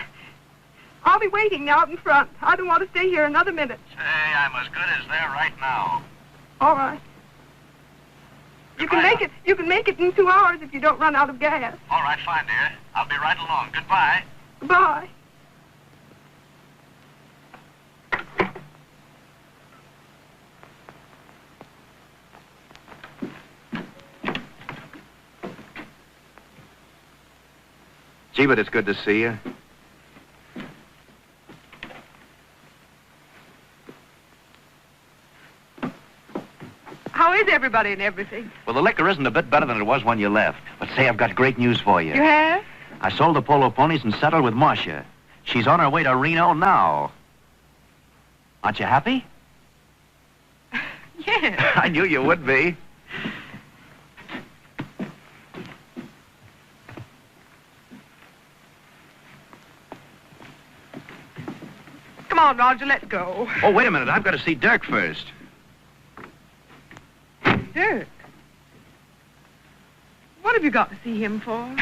I'll be waiting out in front. I don't want to stay here another minute. Say, I'm as good as there right now. All right. You can make it in 2 hours if you don't run out of gas. All right, fine, dear. I'll be right along. Goodbye. Bye. Gee, but it's good to see you. How is everybody and everything? Well, the liquor isn't a bit better than it was when you left. But say, I've got great news for you. You have? I sold the polo ponies and settled with Marcia. She's on her way to Reno now. Aren't you happy? Yes. I knew you would be. Come on, Roger, let's go. Oh, wait a minute. I've got to see Dirk first. Dirk? What have you got to see him for?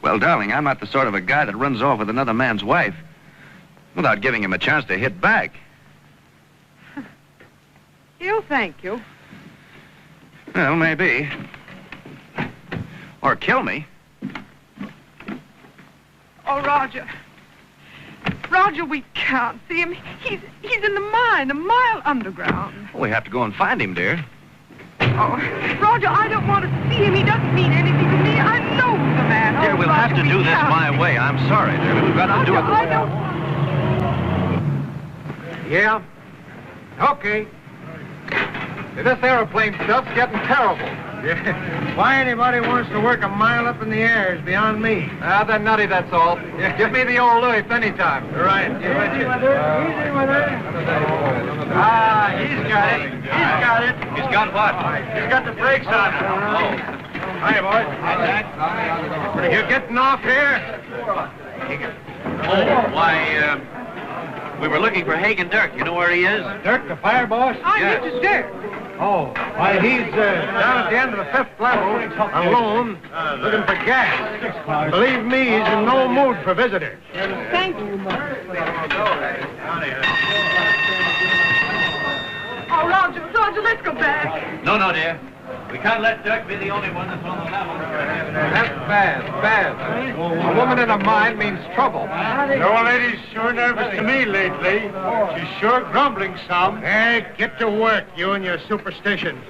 Well, darling, I'm not the sort of a guy that runs off with another man's wife without giving him a chance to hit back. He'll thank you. Well, maybe. Or kill me. Oh, Roger. Roger, we can't see him. He's in the mine, a mile underground. We have to go and find him, dear. Oh, Roger, I don't want to see him. He doesn't mean anything to me. I know the man. Dear, we'll have to do this my way. I'm sorry, dear, but we've got to do it. I don't... Yeah? Okay. This airplane stuff's getting terrible. Why anybody wants to work a mile up in the air is beyond me. They're nutty, that's all. Give me the old lift anytime. Right. Easy with he's got it. He's got it. He's got what? He's got the brakes on it. Oh. Hi, boys. You're getting off here? Oh, why, we were looking for Hagon Derk. You know where he is? Dirk, the fire boss? Yes. This is Dirk. Oh, why, he's down at the end of the 5th level, alone, looking for gas. Believe me, he's in no mood for visitors. Thank you. Oh, Roger, let's go back. No, dear. We can't let Dirk be the only one that's on the level. That's bad. A woman in a mine means trouble. No lady's sure nervous to me lately. She's sure grumbling some. Hey, get to work, you and your superstition.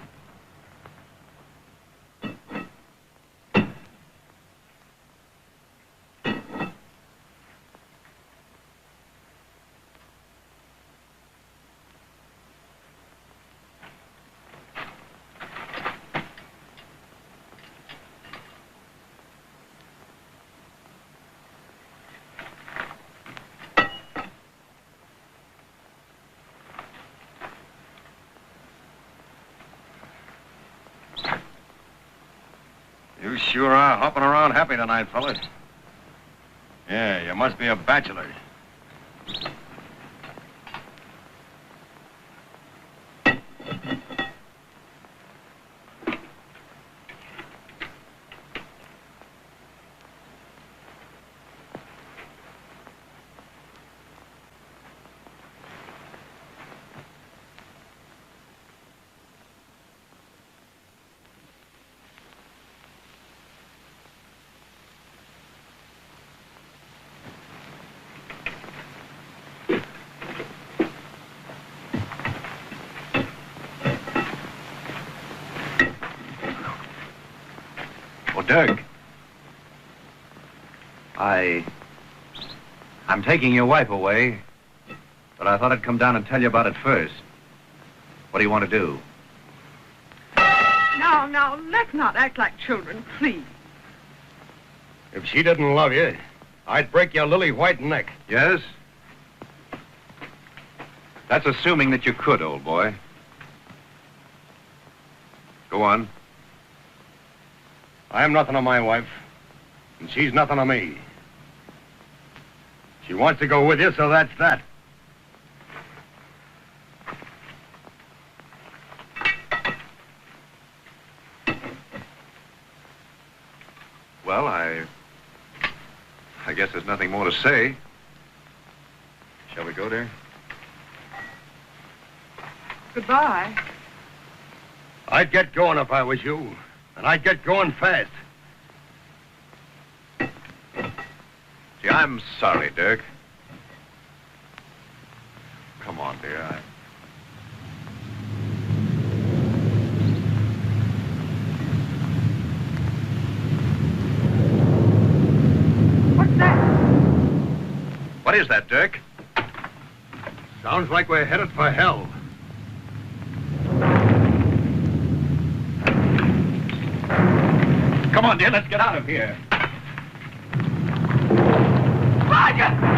You sure are hopping around happy tonight, fellas. Yeah, you must be a bachelor. Dirk. I'm taking your wife away, but I thought I'd come down and tell you about it first. What do you want to do? Now, let's not act like children, please. If she didn't love you, I'd break your lily white neck. Yes? That's assuming that you could, old boy. Go on. I'm nothing to my wife, and she's nothing to me. She wants to go with you, so that's that. Well, I guess there's nothing more to say. Shall we go there? Goodbye. I'd get going if I was you, and I'd get going fast. Gee, I'm sorry, Dirk. Come on, dear. What's that? What is that, Dirk? Sounds like we're headed for hell. Come on, dear, let's get out of here. Marcia!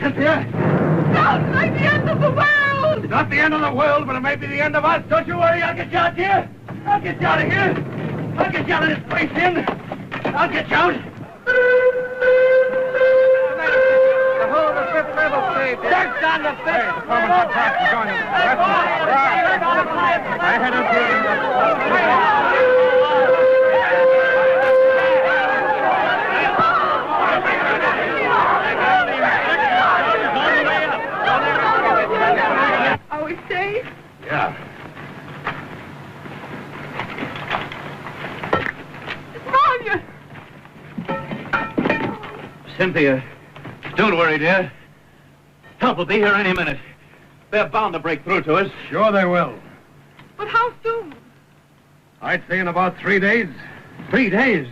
Cynthia! No, it's like the end of the world! Not the end of the world, but it may be the end of us. Don't you worry, I'll get you out here. I'll get you out of here. I'll get you out of this place in. I'll get you out. The whole of the fifth level stage. Dirk's on the fifth level. I had a feeling. Are we safe? Yeah. Marcia! Cynthia, don't worry, dear. Help will be here any minute. They're bound to break through to us. Sure they will. But how soon? I'd say in about 3 days. 3 days?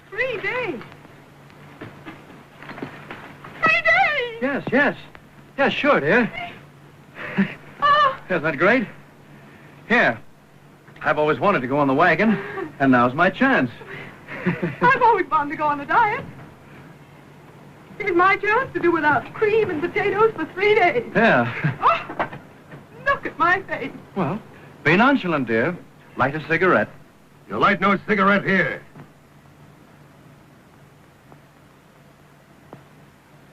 3 days? 3 days! Yes, yes. Yes, sure, dear. Isn't that great? Here. I've always wanted to go on the wagon, and now's my chance. I've always wanted to go on a diet. Here's my chance to do without cream and potatoes for 3 days. Yeah. Oh, look at my face. Well, be nonchalant, dear. Light a cigarette. You light no cigarette here.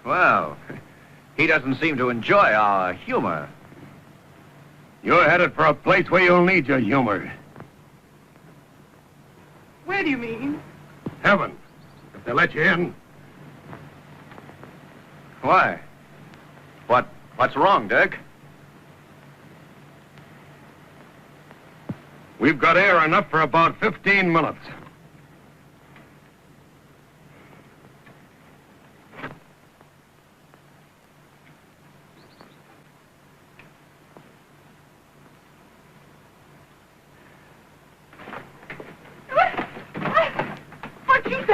Well, he doesn't seem to enjoy our humor. You're headed for a place where you'll need your humor. Where do you mean? Heaven, if they let you in. Why? What's wrong, Dirk? We've got air enough for about 15 minutes.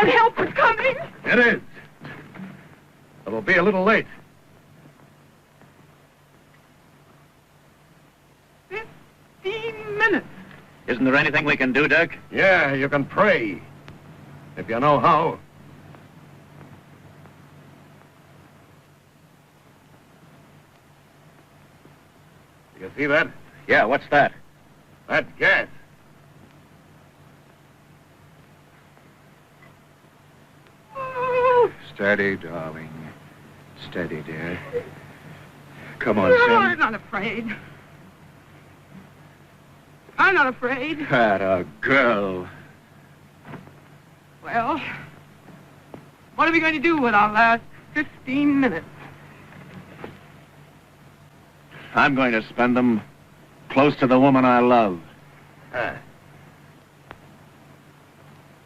can't help but coming. It is. It'll be a little late. 15 minutes. Isn't there anything we can do, Dirk? Yeah, you can pray. If you know how. You see that? Yeah, what's that? That's gas. Steady, darling. Steady, dear. Come on, Oh, Sim. I'm not afraid. I'm not afraid. That a girl. Well, what are we going to do with our last 15 minutes? I'm going to spend them close to the woman I love.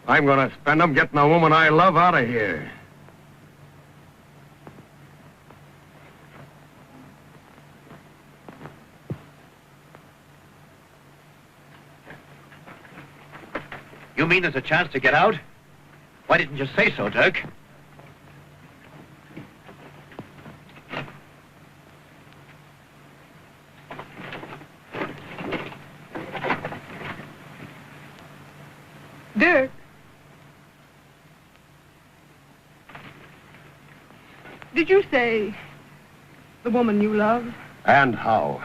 I'm going to spend them getting the woman I love out of here. You mean there's a chance to get out? Why didn't you say so, Dirk? Dirk. Did you say the woman you love? And how?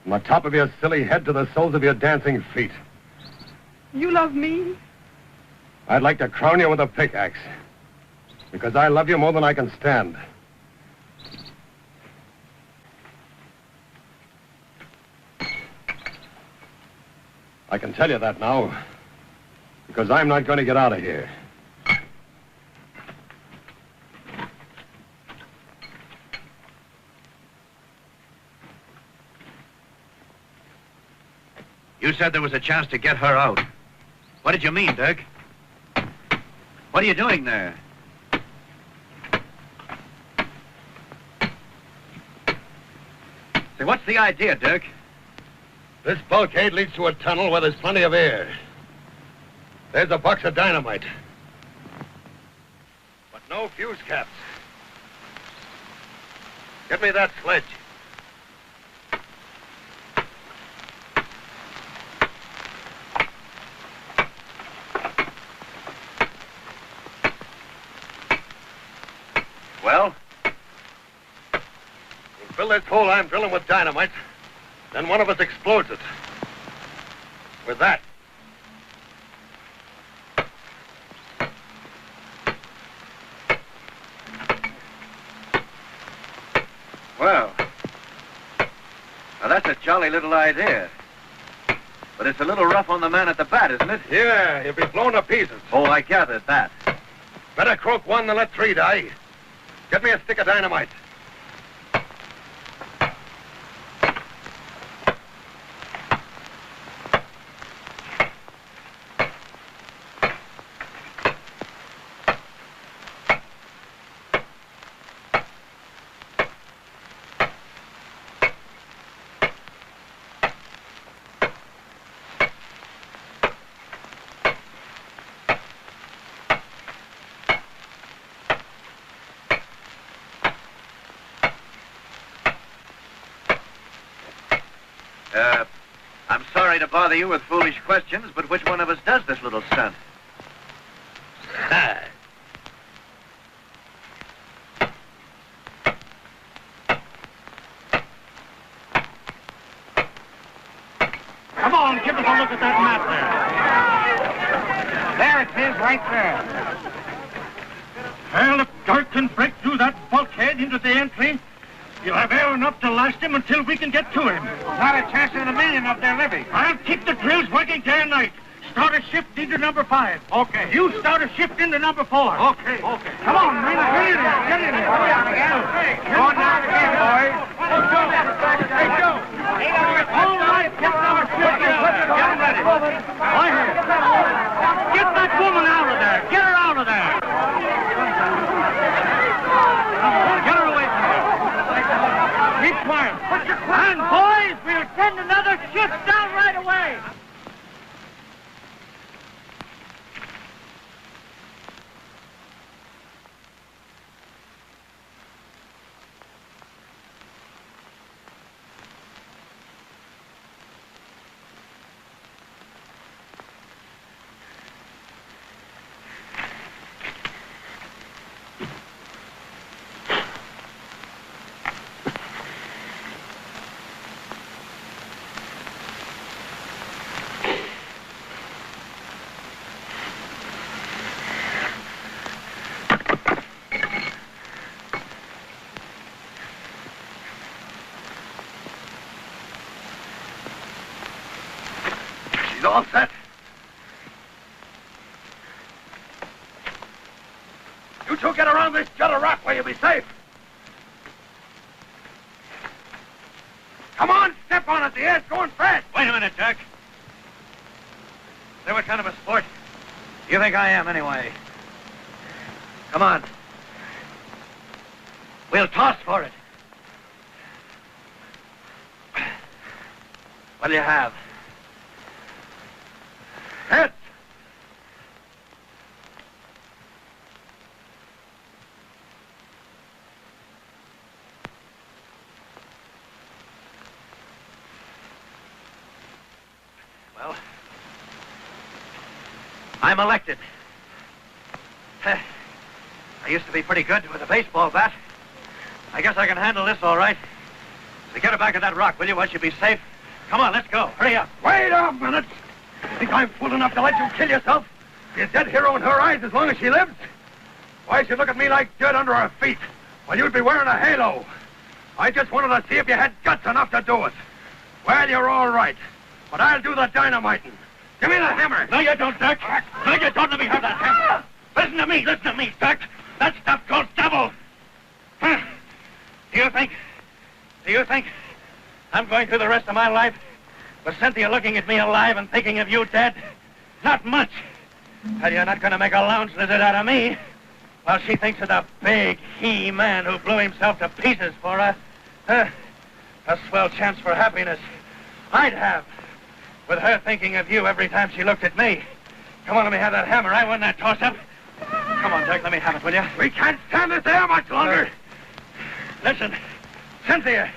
From the top of your silly head to the soles of your dancing feet. You love me? I'd like to crown you with a pickaxe. Because I love you more than I can stand. I can tell you that now. Because I'm not going to get out of here. You said there was a chance to get her out. What did you mean, Dirk? What are you doing there? Say, what's the idea, Dirk? This bulkhead leads to a tunnel where there's plenty of air. There's a box of dynamite. But no fuse caps. Get me that sledge. Well? We'll fill this hole I'm drilling with dynamite. Then one of us explodes it. With that. Well, now that's a jolly little idea. But it's a little rough on the man at the bat, isn't it? Yeah, he'll be blown to pieces. Oh, I gathered that. Better croak one than let three die. Get me a stick of dynamite. I'm sorry to bother you with foolish questions, but which one of us does this little stunt? Come on, give us a look at that map there. There it is, right there. Well, if Derk can break through that bulkhead into the entry, he'll have air enough to last him until we can get to him. Not a chance in a million of their living. I'll keep the drills working day and night. Start a shift into number 5. Okay. You start a shift into number 4. Okay. Okay. Come on, man. Get in there. Get in there. Go down again. Go down again, boys. Hey, Joe. All right. Get number 6. Get ready. Right here. Get that woman out of there. Get her out of there. Get her away from here. Keep quiet. And, boys, we'll send another shift down right away. He's all set. You two get around this jut of rock where you'll be safe. Come on, step on it. The air's going fast. Wait a minute, Jack. Say, what kind of a sport you think I am, anyway? Come on. We'll toss for it. What'll you have? Heads. Well, I'm elected. I used to be pretty good with a baseball bat. I guess I can handle this all right. So get her back at that rock, will you? Where she'll be safe. Come on, let's go. Hurry up. Wait a minute. Think I'm fool enough to let you kill yourself? Be a dead hero in her eyes as long as she lives? Why should look at me like dirt under her feet while you'd be wearing a halo? I just wanted to see if you had guts enough to do it. Well, you're all right. But I'll do the dynamiting. Give me the hammer. No, you don't, Dirk. No, you don't. Let me have that hammer. Listen to me, Dirk. That stuff goes double. Huh? Do you think I'm going through the rest of my life with Cynthia looking at me alive and thinking of you dead? Not much. Well, you're not going to make a lounge lizard out of me. While she thinks of the big he-man who blew himself to pieces for her. A swell chance for happiness I'd have with her thinking of you every time she looked at me. Come on, let me have that hammer. I won that toss-up. Come on, Dirk, let me have it, will you? We can't stand this air much longer. Listen, Cynthia,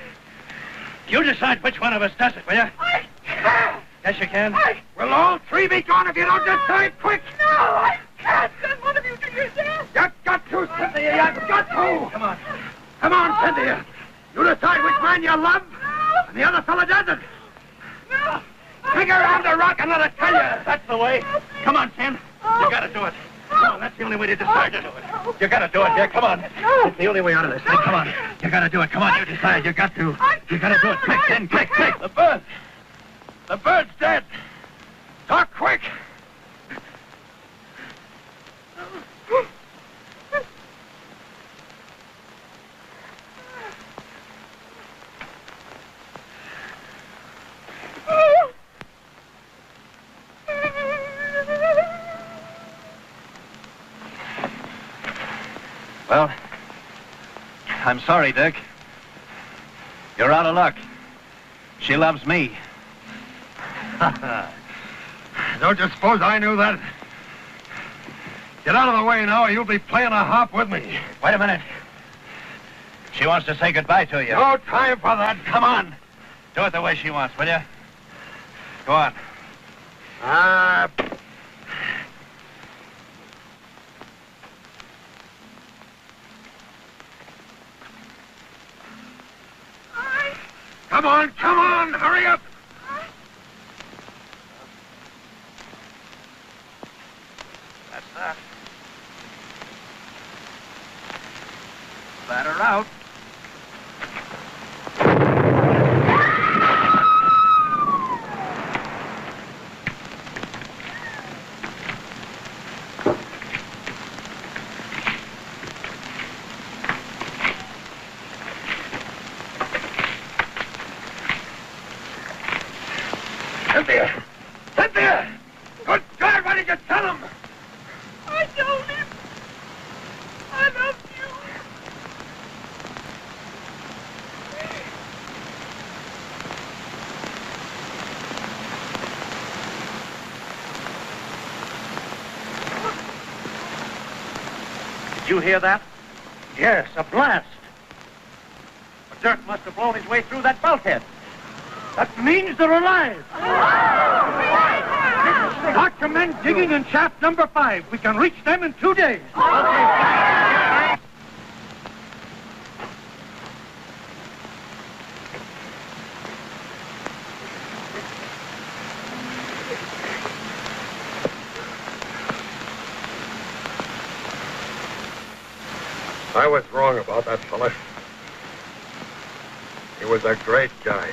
you decide which one of us does it, will you? I can't. Yes, you can. We'll all three be gone if you don't decide quick. No, I can't send one of you to your death. You've got to, Cynthia. You've got to. Come on. Come on, Cynthia. You decide which man you love, and the other fella doesn't. No. Take her around the rock and let her tell you. That's the way. Come on, Sam. You gotta do it. Come on, that's the only way to decide to do it. You gotta do it, yeah, come on. It's the only way out of this thing. Come on. You gotta do it. Come on, you decide. You got to. You gotta do it. Quick, Sam, quick. The bird's dead. Talk quick. Well, I'm sorry, Dick. You're out of luck. She loves me. Don't you suppose I knew that? Get out of the way now, or you'll be playing a harp with me. Wait a minute. She wants to say goodbye to you. No time for that. Come on. Do it the way she wants, will you? Go on. Come on, hurry up. That's that. Let her out. Cynthia! Good God, why did you tell him? I told him. I love you. Did you hear that? Yes, a blast. But Dirk must have blown his way through that bulkhead. That means they're alive. Start your men digging in shaft number 5. We can reach them in 2 days. I was wrong about that fella. He was a great guy.